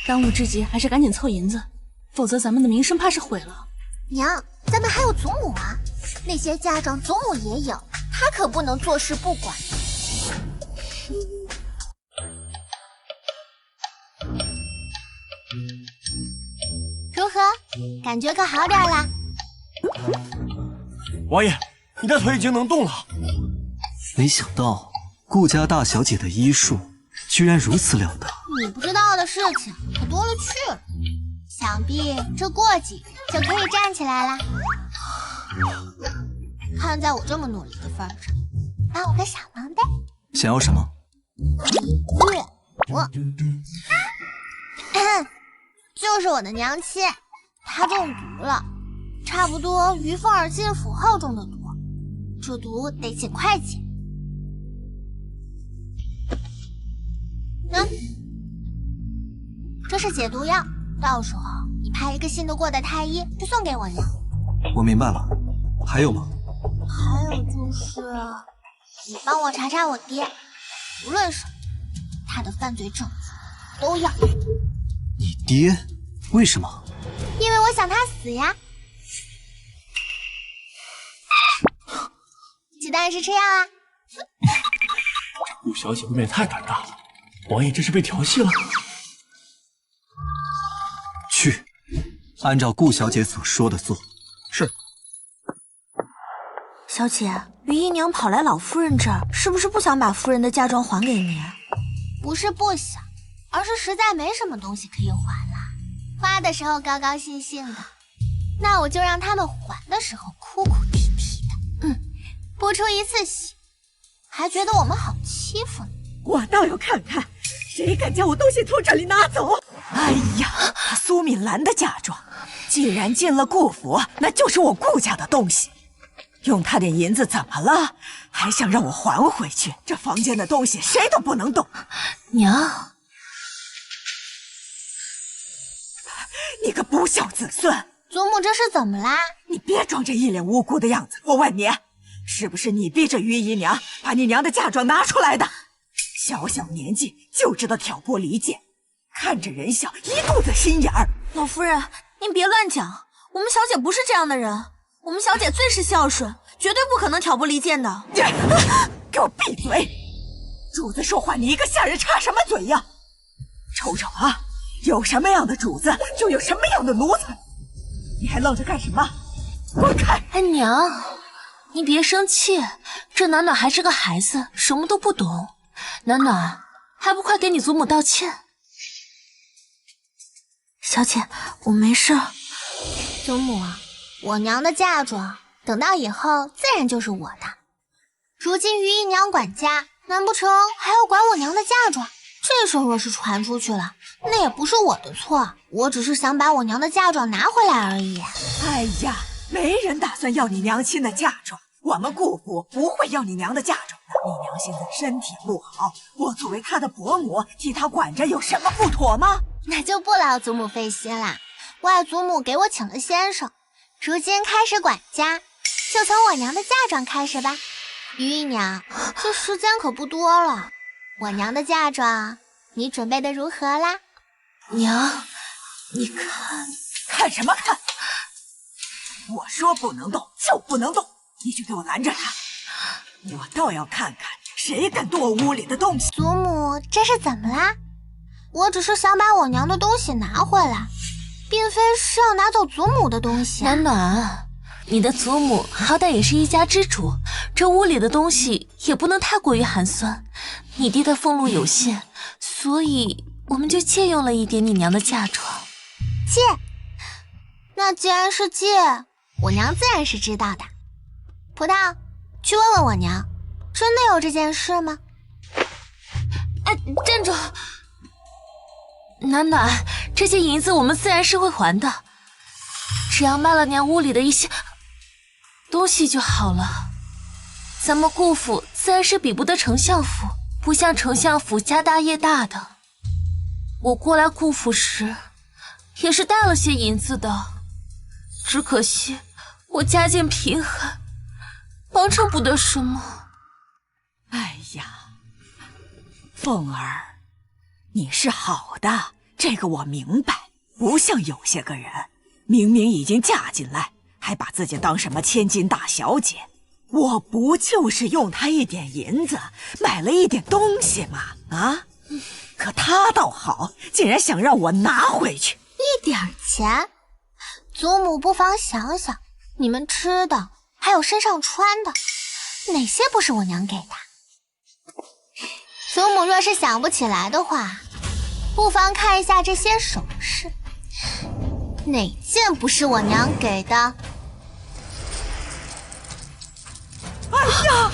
当务之急还是赶紧凑银子，否则咱们的名声怕是毁了。娘，咱们还有祖母啊，那些嫁妆祖母也有，她可不能坐视不管。如何？感觉可好点啦？王爷，你的腿已经能动了。没想到顾家大小姐的医术居然如此了得。你不知道的事情可多了去了，想必这过几日就可以站起来啦。看在我这么努力的份上，帮我个小忙呗。想要什么？我就是我的娘亲，她中毒了，差不多于凤儿进府后中的毒，这毒得尽快解。这是解毒药，到时候你派一个信得过的太医去送给我娘。我明白了，还有吗？还有就是，你帮我查查我爹，无论什么，他的犯罪证据都要。你爹？为什么？因为我想他死呀。鸡蛋是吃药啊。这顾小姐未免太胆大了，王爷这是被调戏了。去，按照顾小姐所说的做。是。小姐，于姨娘跑来老夫人这儿，是不是不想把夫人的嫁妆还给你？不是不想，而是实在没什么东西可以还了。花的时候高高兴兴的，那我就让他们还的时候哭哭啼啼的。不出一次血，还觉得我们好欺负呢。我倒要看看，谁敢将我东西从这里拿走！哎呀，苏敏兰的嫁妆，既然进了顾府，那就是我顾家的东西。用他点银子怎么了？还想让我还回去？这房间的东西谁都不能动。娘，你个不孝子孙！祖母这是怎么啦？你别装这一脸无辜的样子。我问你，是不是你逼着于姨娘把你娘的嫁妆拿出来的？小小年纪就知道挑拨离间，看着人小一肚子心眼儿。老夫人，您别乱讲，我们小姐不是这样的人，我们小姐最是孝顺，绝对不可能挑拨离间的。给我闭嘴！主子说话，你一个下人插什么嘴呀？瞅瞅啊，有什么样的主子，就有什么样的奴才。你还愣着干什么？滚开！哎，娘，你别生气，这暖暖还是个孩子，什么都不懂。暖暖，还不快给你祖母道歉？小姐，我没事。祖母，我娘的嫁妆等到以后自然就是我的。如今于姨娘管家，难不成还要管我娘的嫁妆？这事若是传出去了，那也不是我的错，我只是想把我娘的嫁妆拿回来而已。哎呀，没人打算要你娘亲的嫁妆，我们顾府不会要你娘的嫁妆。你娘现在身体不好，我作为她的伯母替她管着，有什么不妥吗？那就不劳祖母费心啦。外祖母给我请了先生，如今开始管家，就从我娘的嫁妆开始吧。于姨娘，这时间可不多了，我娘的嫁妆你准备的如何啦？娘，你看看什么看？我说不能动就不能动，你就给我拦着他！我倒要看看谁敢动我屋里的东西。祖母，这是怎么啦？我只是想把我娘的东西拿回来，并非是要拿走祖母的东西。暖暖，你的祖母好歹也是一家之主，这屋里的东西也不能太过于寒酸。你爹的俸禄有限，所以我们就借用了一点你娘的嫁妆。借？那既然是借，我娘自然是知道的。葡萄，去问问我娘，真的有这件事吗？哎，站住！暖暖，这些银子我们自然是会还的，只要卖了娘屋里的一些东西就好了。咱们顾府自然是比不得丞相府，不像丞相府家大业大的。我过来顾府时也是带了些银子的，只可惜我家境贫寒，帮衬不得什么。哎呀，凤儿，你是好的，这个我明白，不像有些个人，明明已经嫁进来，还把自己当什么千金大小姐。我不就是用他一点银子买了一点东西吗？啊！可他倒好，竟然想让我拿回去一点钱。祖母不妨想想，你们吃的还有身上穿的，哪些不是我娘给的？祖母若是想不起来的话，不妨看一下这些首饰，哪件不是我娘给的？哎呀！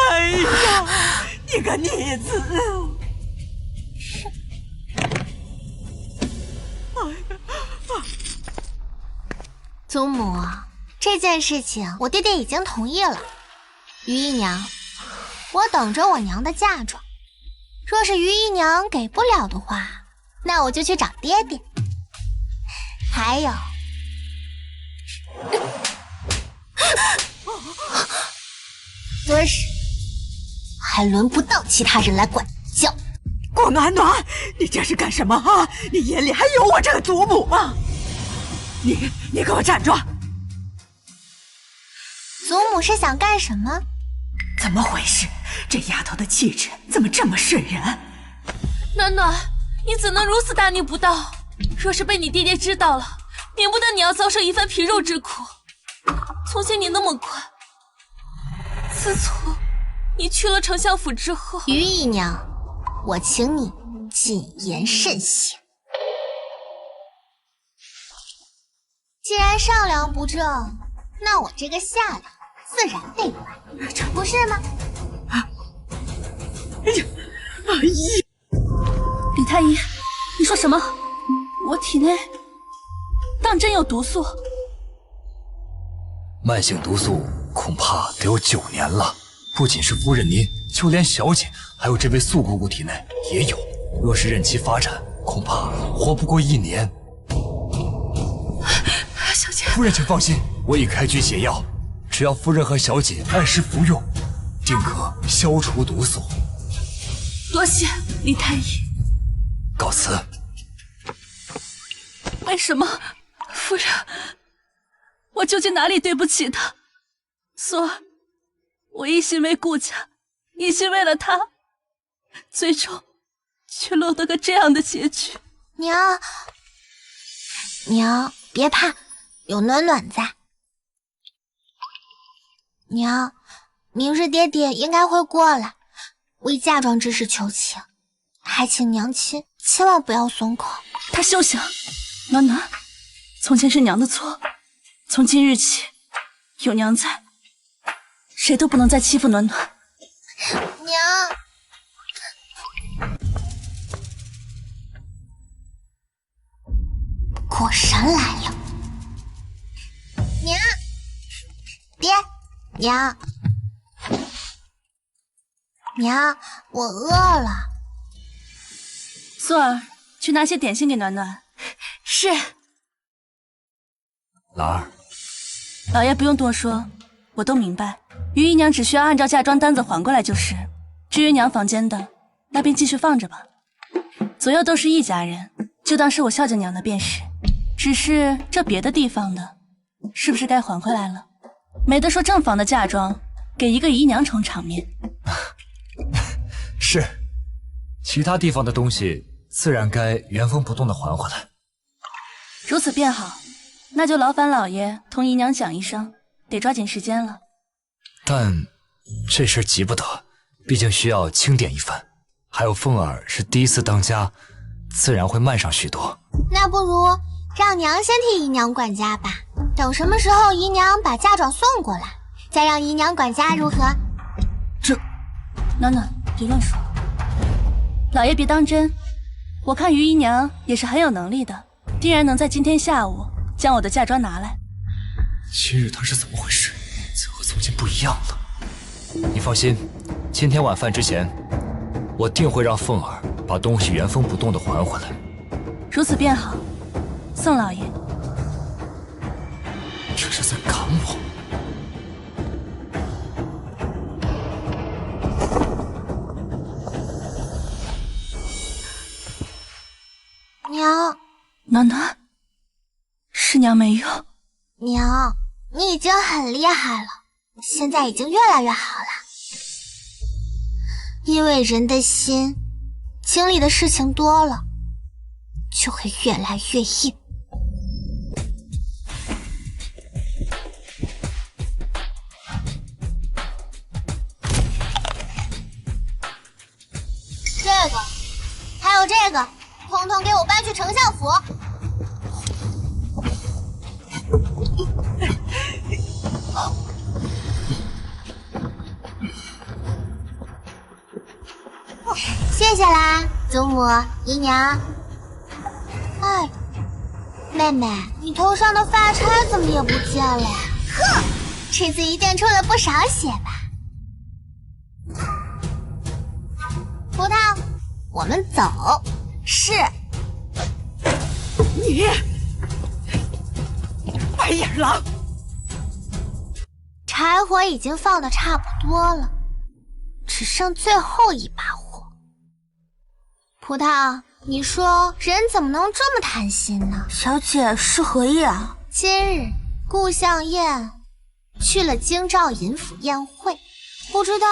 哎呀！你个逆子！祖母，这件事情我爹爹已经同意了。于姨娘，我等着我娘的嫁妆。若是于姨娘给不了的话，那我就去找爹爹。还有，多事还轮不到其他人来管教。顾暖暖，你这是干什么啊？你眼里还有我这个祖母吗？你给我站住！祖母是想干什么？怎么回事？这丫头的气质怎么这么渗人？暖暖，你怎能如此大逆不道？若是被你爹爹知道了，免不得你要遭受一番皮肉之苦。从前你那么乖，自从你去了丞相府之后，于姨娘，我请你谨言慎行。既然上梁不正，那我这个下梁自然得歪，不是吗？哎呀，哎呀！李太医，你说什么？我体内当真有毒素？慢性毒素恐怕得有9年了。不仅是夫人您，就连小姐还有这位素姑姑体内也有。若是任其发展，恐怕活不过1年。小姐，夫人请放心，我已开具解药，只要夫人和小姐按时服用，定可消除毒素。多谢李太医。告辞。为什么，夫人？我究竟哪里对不起他？索儿，我一心为顾家，一心为了他，最终却落得个这样的结局。娘，别怕，有暖暖在。娘，明日爹爹应该会过来，为嫁妆之事求情，还请娘亲千万不要松口。他休想！暖暖，从前是娘的错，从今日起，有娘在，谁都不能再欺负暖暖。娘，果然来了。娘，爹，娘，我饿了。苏儿，去拿些点心给暖暖。是。兰儿，老爷不用多说，我都明白。于姨娘只需要按照嫁妆单子还过来就是。至于娘房间的，那便继续放着吧。左右都是一家人，就当是我孝敬娘的便是。只是这别的地方的，是不是该还回来了？没得说正房的嫁妆，给一个姨娘充场面。是，其他地方的东西自然该原封不动的还回来。如此便好，那就劳烦老爷同姨娘讲一声，得抓紧时间了。但这事急不得，毕竟需要清点一番。还有凤儿是第一次当家，自然会慢上许多。那不如让娘先替姨娘管家吧，等什么时候姨娘把嫁妆送过来，再让姨娘管家如何？这，暖暖别乱说，老爷别当真。我看于姨娘也是很有能力的，定然能在今天下午将我的嫁妆拿来。今日她是怎么回事？怎和从前不一样了？你放心，今天晚饭之前，我定会让凤儿把东西原封不动的还回来。如此便好，宋老爷。这是在赶我？娘，暖暖，是娘没有。娘，你已经很厉害了，现在已经越来越好了。因为人的心经历的事情多了，就会越来越硬。这个，还有这个，统统给我搬去丞相府。谢谢啦，祖母、姨娘。哎，妹妹，你头上的发钗怎么也不见了？哼，这次一定出了不少血吧？葡萄，我们走。是。你，白眼狼！柴火已经放的差不多了，只剩最后一把火。葡萄，你说人怎么能这么贪心呢？小姐是何意啊？今日顾向燕去了京兆尹府宴会，不知道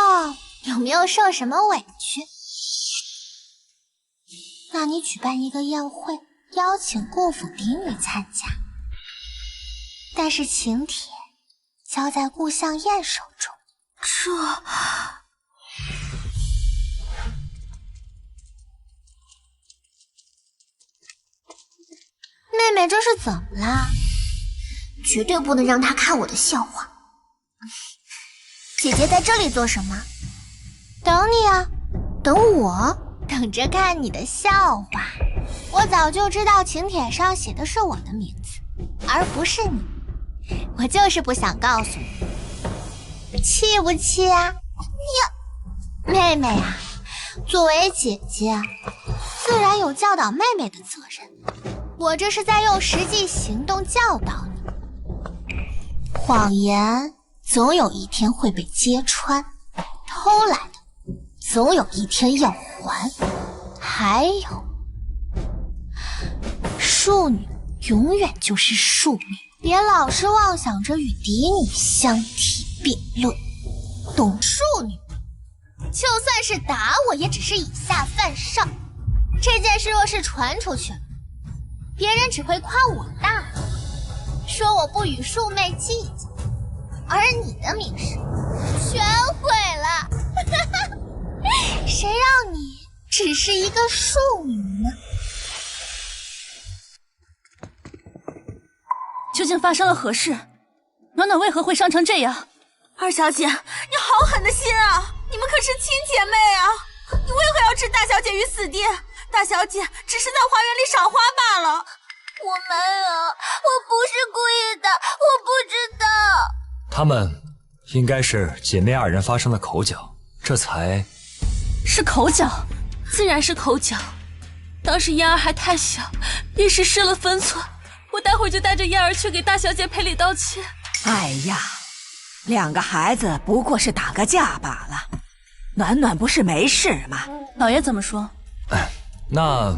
有没有受什么委屈。那你举办一个宴会，邀请顾府嫡女参加，但是请帖交在顾向燕手中。这……妹妹这是怎么啦？绝对不能让她看我的笑话。姐姐在这里做什么？等你啊，等我，等着看你的笑话。我早就知道请帖上写的是我的名字，而不是你。我就是不想告诉你，气不气啊？你，妹妹啊，作为姐姐，自然有教导妹妹的责任。我这是在用实际行动教导你。谎言总有一天会被揭穿，偷来的总有一天要还。还有，庶女永远就是庶女，别老是妄想着与嫡女相提并论。懂？庶女就算是打我，也只是以下犯上。这件事若是传出去，别人只会夸我大度，说我不与庶妹计较，而你的名声全毁了。谁让你只是一个庶女呢？究竟发生了何事？暖暖为何会伤成这样？二小姐，你好狠的心啊！你们可是亲姐妹啊！你为何要置大小姐于死地？大小姐只是在花园里赏花罢了。我没有，我不是故意的，我不知道。他们应该是姐妹二人发生了口角，这才……是口角？自然是口角。当时燕儿还太小，一时失了分寸。我待会儿就带着燕儿去给大小姐赔礼道歉。哎呀，两个孩子不过是打个架罢了，暖暖不是没事吗？老爷怎么说？那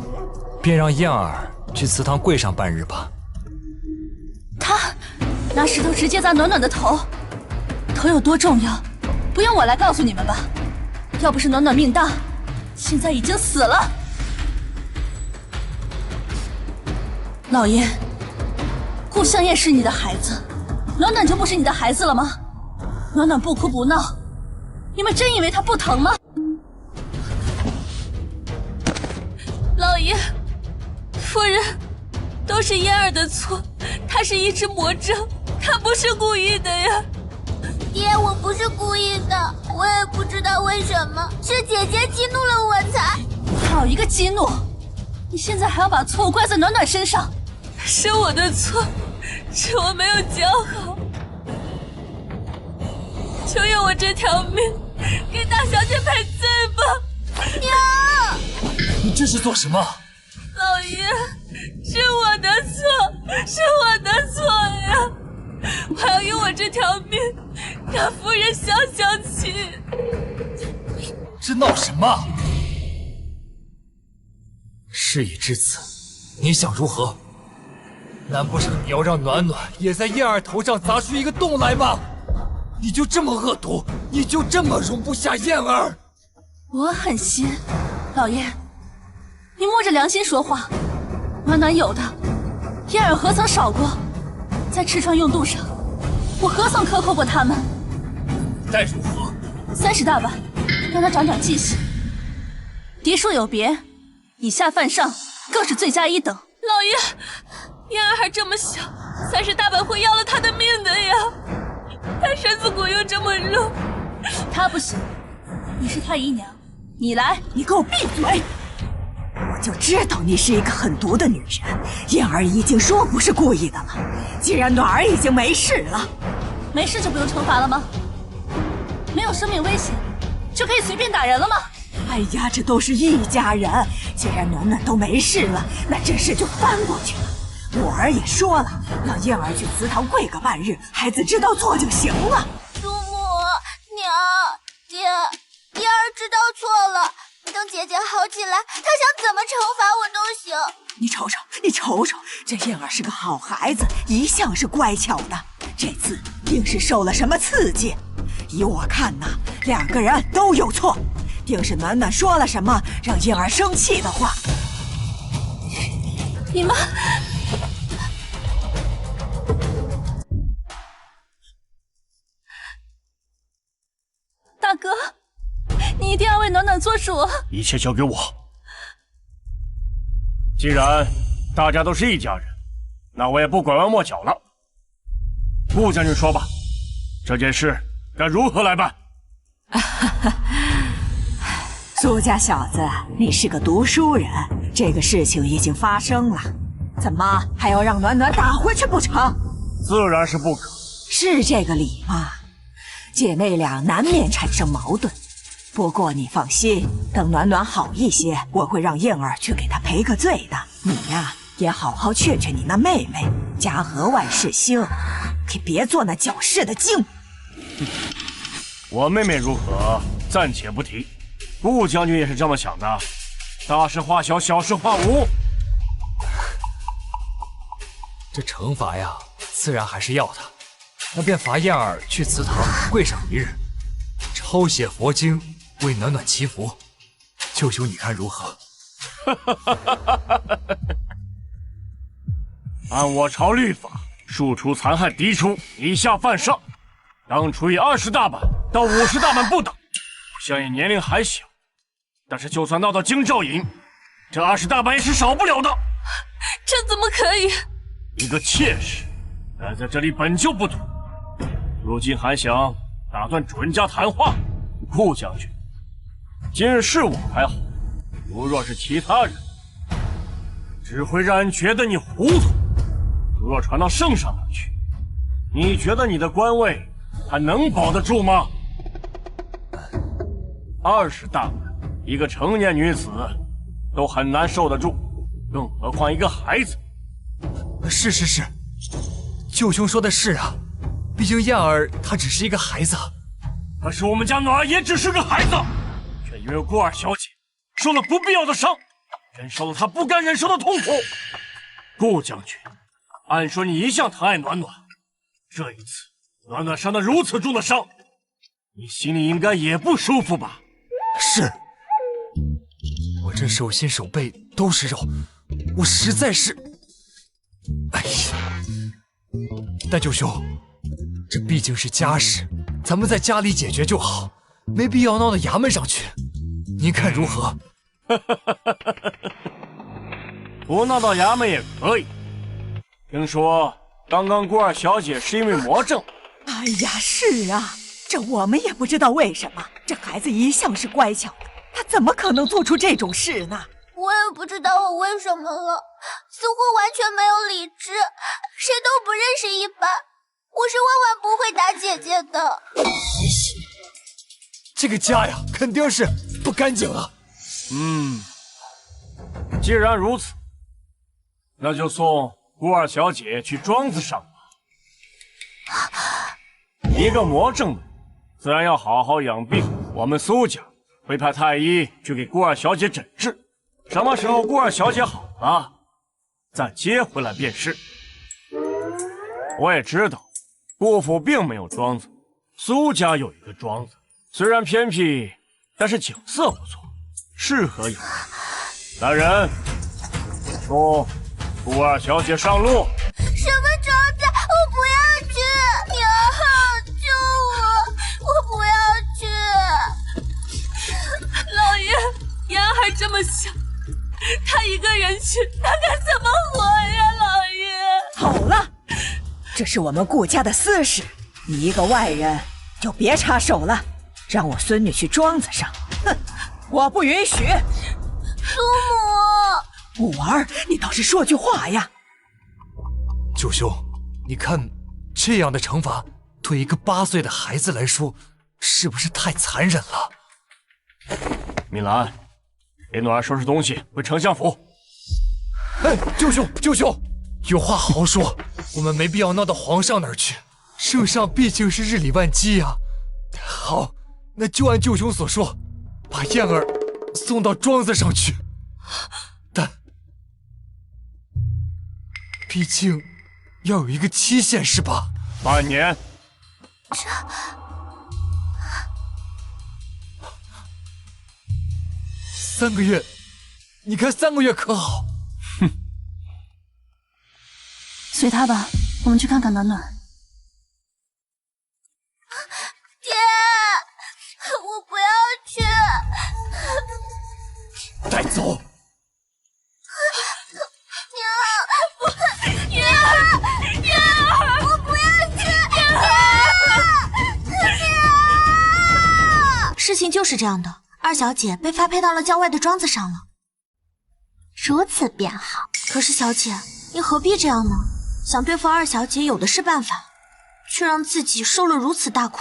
便让燕儿去祠堂跪上半日吧。他拿石头直接砸暖暖的头，头有多重要，不用我来告诉你们吧？要不是暖暖命大，现在已经死了。老爷，顾香叶是你的孩子，暖暖就不是你的孩子了吗？暖暖不哭不闹，你们真以为她不疼吗？老爷，夫人，都是燕儿的错，她是一只魔怔，她不是故意的呀。爹，我不是故意的，我也不知道为什么，是姐姐激怒了我才。好一个激怒！你现在还要把错误怪在暖暖身上？是我的错，是我没有教好。求用我这条命给大小姐赔罪吧！娘，你这是做什么？老爷，是我的错，是我的错呀！我要用我这条命让夫人消消气。这闹什么？事已至此，你想如何？难不成你要让暖暖也在燕儿头上砸出一个洞来吗？你就这么恶毒？你就这么容不下燕儿？我狠心，老爷，你摸着良心说话。暖暖有的，燕儿何曾少过？在吃穿用度上，我何曾克扣过他们？待如何？30大板，让他长长记性。嫡庶有别，以下犯上，更是罪加一等。老爷，燕儿还这么小，30大板会要了他的命的呀！他身子骨又这么弱，他不行。你是太医娘，你来。你给我闭嘴！我就知道你是一个狠毒的女人。燕儿已经说不是故意的了，既然暖儿已经没事了，没事就不用惩罚了吗？没有生命危险，就可以随便打人了吗？哎呀，这都是一家人，既然暖暖都没事了，那这事就翻过去了。我儿也说了，让燕儿去祠堂跪个半日，孩子知道错就行了。祖母、娘、爹，燕儿知道错了。等姐姐好起来，她想怎么惩罚我都行。你瞅瞅，你瞅瞅，这燕儿是个好孩子，一向是乖巧的，这次定是受了什么刺激。依我看呐，2个人都有错，定是暖暖说了什么让燕儿生气的话。你们，大哥，你一定要为暖暖做主。一切交给我。既然大家都是一家人，那我也不拐弯抹角了。顾将军说吧，这件事该如何来办？苏家小子，你是个读书人，这个事情已经发生了，怎么还要让暖暖打回去不成？自然是不可。是这个理吗？姐妹俩难免产生矛盾，不过你放心，等暖暖好一些，我会让燕儿去给她赔个罪的。你呀，也好好劝劝你那妹妹，家和万事兴，可别做那搅事的精。我妹妹如何，暂且不提。顾将军也是这么想的，大事化小，小事化无。这惩罚呀，自然还是要的。那便罚燕儿去祠堂跪上一日，抄写佛经，为暖暖祈福。舅兄，你看如何？按我朝律法，庶出残害嫡出，以下犯上，当处以20大板到50大板不等。相爷年龄还小，但是就算闹到京兆尹，这20大板也是少不了的。这怎么可以？一个妾室，待在这里本就不妥。如今还想打断主人家谈话，顾将军，今日是我还好，如若是其他人，只会让人觉得你糊涂。如若传到圣上那去，你觉得你的官位还能保得住吗？20大板，一个成年女子都很难受得住，更何况一个孩子。是，舅兄说的是啊，毕竟燕儿她只是一个孩子。可是我们家暖儿也只是个孩子，却因为顾二小姐受了不必要的伤，忍受了他不敢忍受的痛苦。顾将军，按说你一向疼爱暖暖，这一次暖暖伤得如此重的伤，你心里应该也不舒服吧？是，我这手心手背都是肉，我实在是……哎呀！但九兄，这毕竟是家事，咱们在家里解决就好，没必要闹到衙门上去。您看如何？不闹到衙门也可以。听说刚刚顾二小姐是因为魔怔。哎呀，是啊，这我们也不知道为什么，这孩子一向是乖巧的，他怎么可能做出这种事呢？我也不知道我为什么了，似乎完全没有理智，谁都不认识一般。我是万万不会打姐姐的。这个家呀，肯定是不干净了。既然如此，那就送顾二小姐去庄子上吧。一个魔怔的，自然要好好养病。我们苏家会派太医去给顾二小姐诊治。什么时候顾二小姐好了，再接回来便是。我也知道，顾府并没有庄子，苏家有一个庄子，虽然偏僻，但是景色不错，适合养病。来人，送顾二小姐上路。什么庄子？我不要去！娘，救我！我不要去！老爷，妍儿这么小，他一个人去，他该怎么活呀？老爷，好了，这是我们顾家的私事，你一个外人就别插手了。让我孙女去庄子上，哼，我不允许。祖母，五儿，你倒是说句话呀！九兄，你看这样的惩罚，对一个8岁的孩子来说，是不是太残忍了？米兰，给暖儿收拾东西，回丞相府。哎，舅兄，舅兄，有话好好说，我们没必要闹到皇上那儿去。圣上毕竟是日理万机呀。好，那就按舅兄所说，把燕儿送到庄子上去。但毕竟要有一个期限，是吧？半年。3个月，你看3个月可好？哼，随他吧，我们去看看暖暖。爹，我不要去。带走。娘，我不要去。事情就是这样的。二小姐被发配到了郊外的庄子上了，如此便好。可是小姐，你何必这样呢？想对付二小姐有的是办法，却让自己受了如此大苦。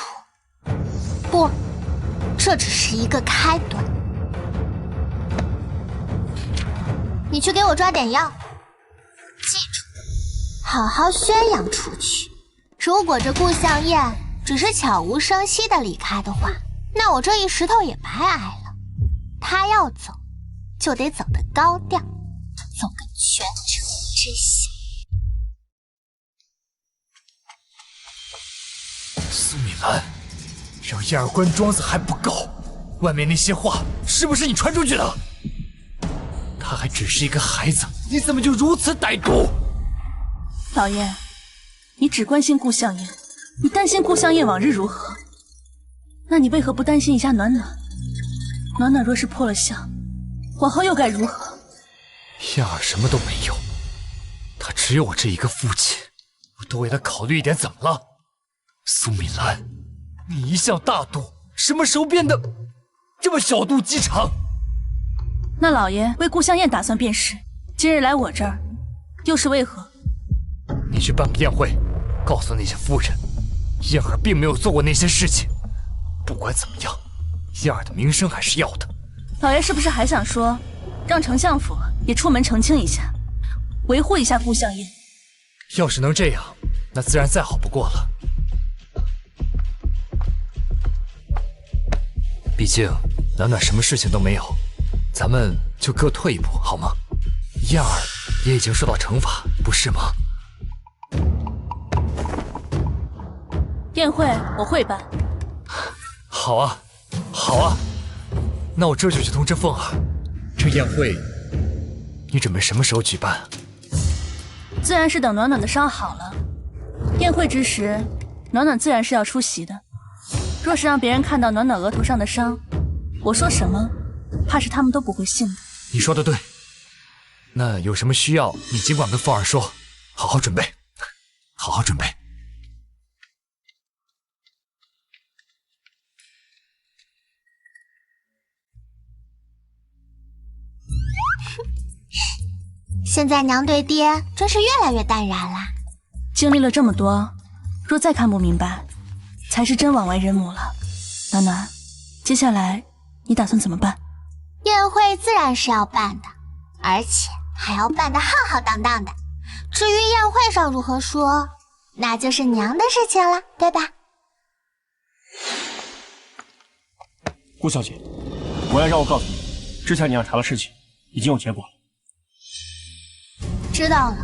不，这只是一个开端。你去给我抓点药，记住，好好宣扬出去。如果这顾向燕只是悄无声息的离开的话，那我这一石头也白挨了。他要走，就得走得高调，走个全城知晓。苏米兰，让燕儿关庄子还不够，外面那些话是不是你传出去的？他还只是一个孩子，你怎么就如此歹毒？老爷，你只关心顾向燕，你担心顾向燕往日如何？那你为何不担心一下暖暖？暖暖若是破了相，往后又该如何？燕儿什么都没有，他只有我这一个父亲，我都为他考虑一点，怎么了？苏米兰，你一向大度，什么时候变得这么小肚鸡肠？那老爷为顾向燕打算便是，今日来我这儿，又是为何？你去办个宴会，告诉那些夫人，燕儿并没有做过那些事情。不管怎么样，燕儿的名声还是要的。老爷是不是还想说，让丞相府也出门澄清一下，维护一下顾向燕？要是能这样，那自然再好不过了。毕竟暖暖什么事情都没有，咱们就各退一步好吗？燕儿也已经受到惩罚，不是吗？宴会我会办。好啊，好啊，那我这就去通知凤儿。这宴会，你准备什么时候举办？自然是等暖暖的伤好了。宴会之时，暖暖自然是要出席的。若是让别人看到暖暖额头上的伤，我说什么，怕是他们都不会信的。你说的对，那有什么需要，你尽管跟凤儿说，好好准备，好好准备。现在娘对爹真是越来越淡然啦。经历了这么多，若再看不明白，才是真枉为人母了。暖暖，接下来你打算怎么办？宴会自然是要办的，而且还要办得浩浩荡荡的。至于宴会上如何说，那就是娘的事情了，对吧？顾小姐，我要让我告诉你，之前你要查的事情已经有结果了。知道了。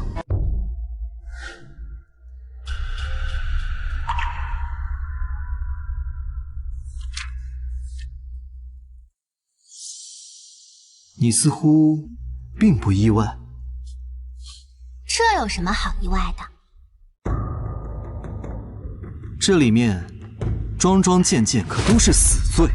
你似乎并不意外。这有什么好意外的？这里面桩桩件件可都是死罪。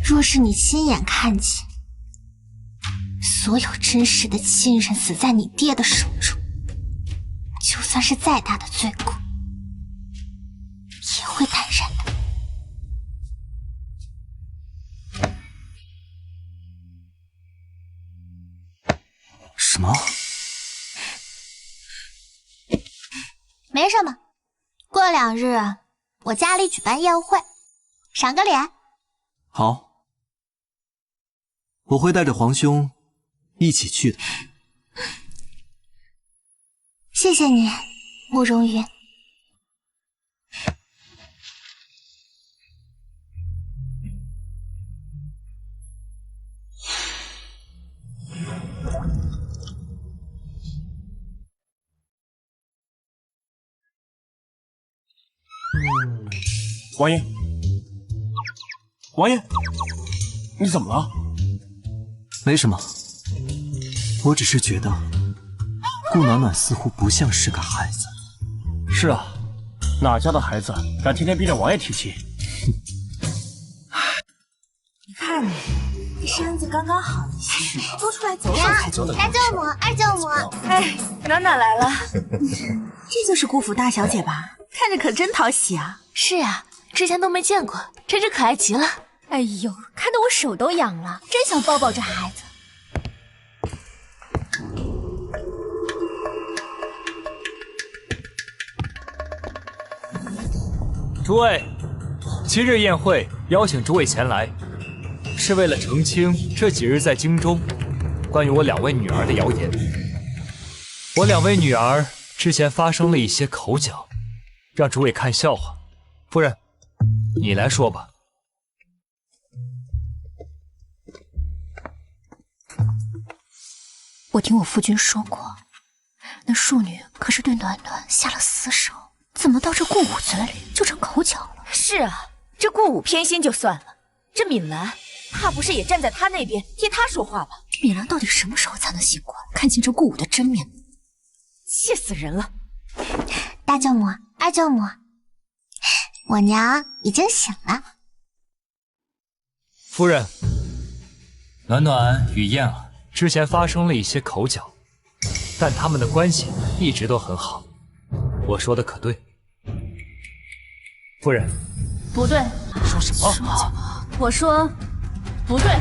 若是你亲眼看见所有真实的亲人死在你爹的手中，就算是再大的罪过，也会坦然的。什么？没什么，过2日我家里举办宴会，赏个脸。好。我会带着皇兄一起去的。谢谢你，慕容云。王爷，王爷，你怎么了？没什么，我只是觉得顾暖暖似乎不像是个孩子。是啊，哪家的孩子敢天天逼着王爷提亲？你看你，这身子刚刚好一些，多出来走走才对。大舅母，二舅母，哎，暖暖来了，这就是顾府大小姐吧？看着可真讨喜啊！是啊，之前都没见过，真是可爱极了。哎呦，看得我手都痒了，真想抱抱这孩子。诸位，今日宴会邀请诸位前来，是为了澄清这几日在京中关于我2位女儿的谣言。我2位女儿之前发生了一些口角，让诸位看笑话。夫人，你来说吧。我听我夫君说过，那庶女可是对暖暖下了死手，怎么到这顾武嘴里就成口角了？是啊，这顾武偏心就算了，这敏兰怕不是也站在他那边替他说话吧？敏兰到底什么时候才能醒过来，看清这顾武的真面目？气死人了！大舅母，二舅母，我娘已经醒了。夫人，暖暖与燕儿之前发生了一些口角，但他们的关系一直都很好。我说的可对？夫人，不对。说什么？我说不对。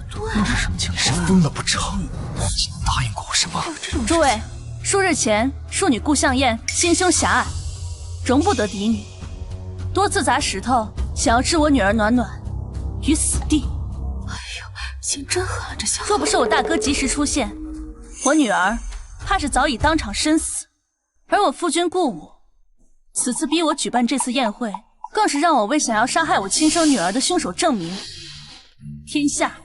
不对，这是什么情况？是疯了不成？你答应过我什么？诸位，数日前庶女顾向燕心胸狭隘，容不得嫡女。多次砸石头，想要置我女儿暖暖于死地。哎呦，心真狠，这小子！若不是我大哥及时出现，我女儿怕是早已当场身死。而我夫君顾武此次逼我举办这次宴会，更是让我为想要杀害我亲生女儿的凶手证明。天下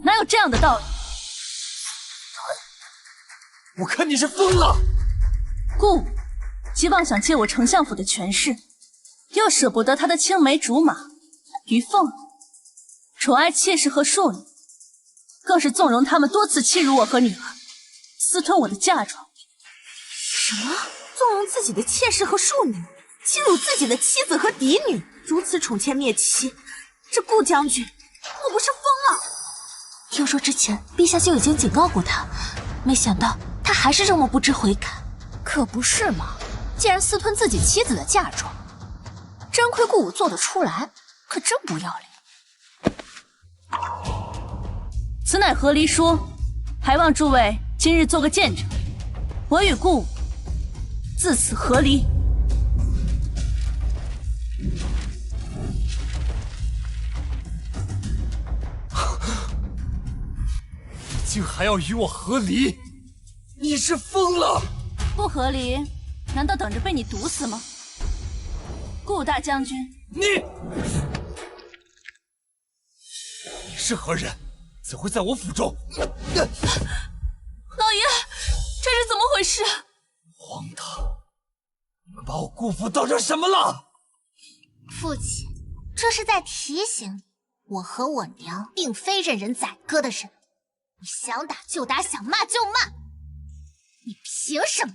哪有这样的道理？我看你是疯了！顾武既妄想借我丞相府的权势，又舍不得他的青梅竹马于凤儿，宠爱妾室和庶女，更是纵容他们多次欺辱我和女儿，私吞我的嫁妆。什么？纵容自己的妾室和庶女，欺辱自己的妻子和嫡女，如此宠妾灭妻，这顾将军莫不是疯了？听说之前陛下就已经警告过他，没想到他还是这么不知悔改。可不是嘛，竟然私吞自己妻子的嫁妆，真亏顾武做得出来，可真不要脸。此乃和离书，还望诸位今日做个见证，我与顾武自此和离。竟还要与我和离？你是疯了！不和离，难道等着被你毒死吗？顾大将军，你是何人？怎会在我府中？老爷，这是怎么回事？荒唐！你们把我顾府当成什么了？父亲，这是在提醒你，我和我娘并非任人宰割的人。你想打就打，想骂就骂，你凭什么？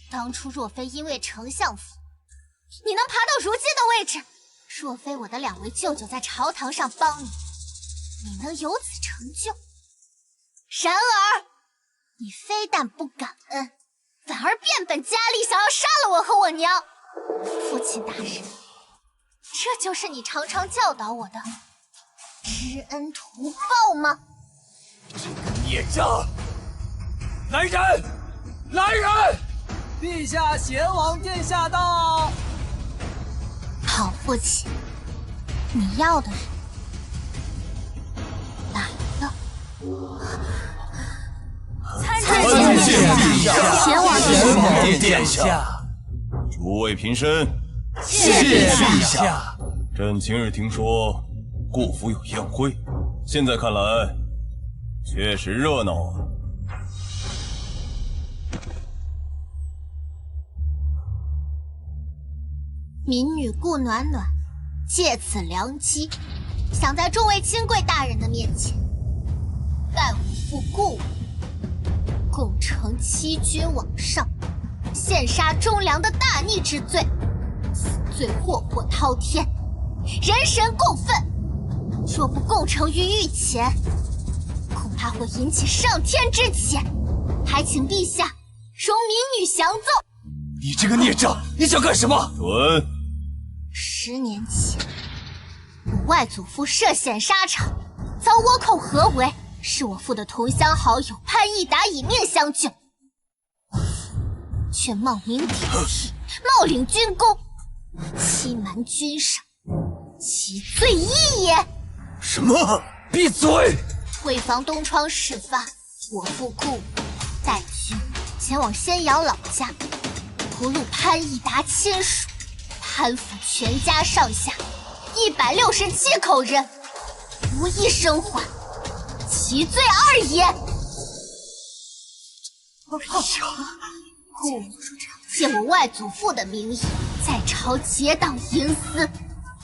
当初若非因为丞相府，你能爬到如今的位置；若非我的2位舅舅在朝堂上帮你，你能有此成就。然而，你非但不感恩，反而变本加厉，想要杀了我和我娘。父亲大人，这就是你常常教导我的知恩图报吗？孽障！来人！来人！陛下，贤王殿下到。好，父亲，你要的人来了。参见陛下，贤王殿下。诸位平身。谢陛下。朕今日听说顾府有宴会，现在看来确实热闹啊。民女顾暖暖借此良机，想在众位亲贵大人的面前，拜我父顾武共承欺君罔上、陷杀忠良的大逆之罪，此罪祸祸滔天，人神共愤。若不共呈于御前，恐怕会引起上天之谴，还请陛下容民女详奏。你这个孽障，你想干什么？准。10年前，我外祖父涉险沙场，遭倭寇合围，是我父的同乡好友潘义达以命相救，却冒名顶替，冒领军功，欺瞒君上，其罪一也。什么？闭嘴！为防东窗事发，我父顾武带军前往仙瑶老家，屠戮潘义达亲属。潘府全家上下167口人，无一生还，其罪2也。顾借我外祖父的名义，在朝结党营私，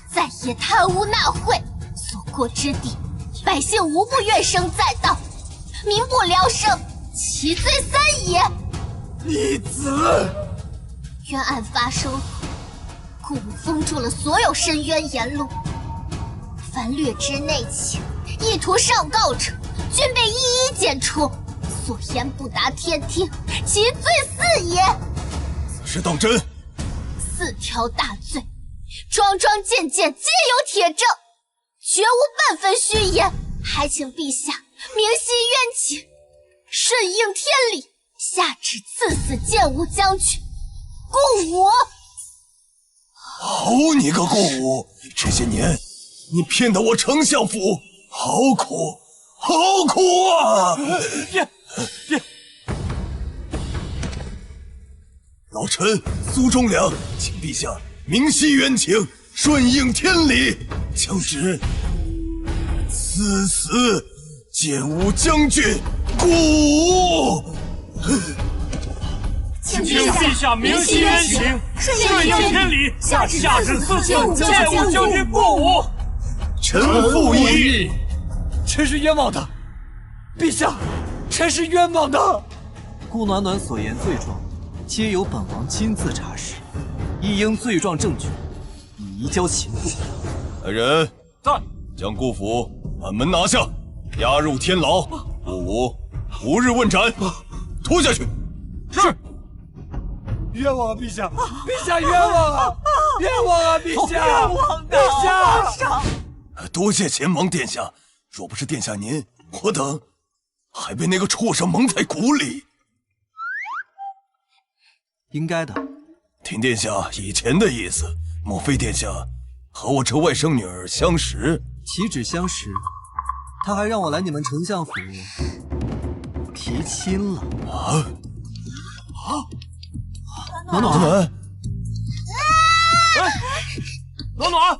在野贪污纳贿，所过之地，百姓无不怨声载道，民不聊生，其罪3也。逆子！冤案发生后，顾武封住了所有申冤言路，凡略知内情、意图上告者，均被一一检出，所言不达天听，其罪4也。此事当真？4条大罪，桩桩件件皆有铁证，绝无半分虚言，还请陛下明晰冤情，顺应天理，下旨赐死建武将军顾武。好你个顾武，这些年你骗得我丞相府好苦，好苦啊！爹，老臣苏忠良，请陛下明晰冤情，顺应天理，将之赐死建武将军顾武。请陛下明晰冤情，顺应天理，下旨赐死建武将军顾武。臣附议。臣是冤枉的，陛下，臣是冤枉的。顾暖暖所言罪状，皆由本王亲自查实，一应罪状证据，已移交刑部。来人，在，将顾府满门拿下，押入天牢。顾武5日问斩，拖下去。是。冤枉啊，陛下！陛下冤枉啊！冤枉啊，陛下！冤枉的陛下！多谢前王殿下，若不是殿下您，我等还被那个畜生蒙在鼓里。应该的。听殿下以前的意思，莫非殿下和我这外甥女儿相识？岂止相识，他还让我来你们丞相府提亲了。暖暖，哎，暖暖，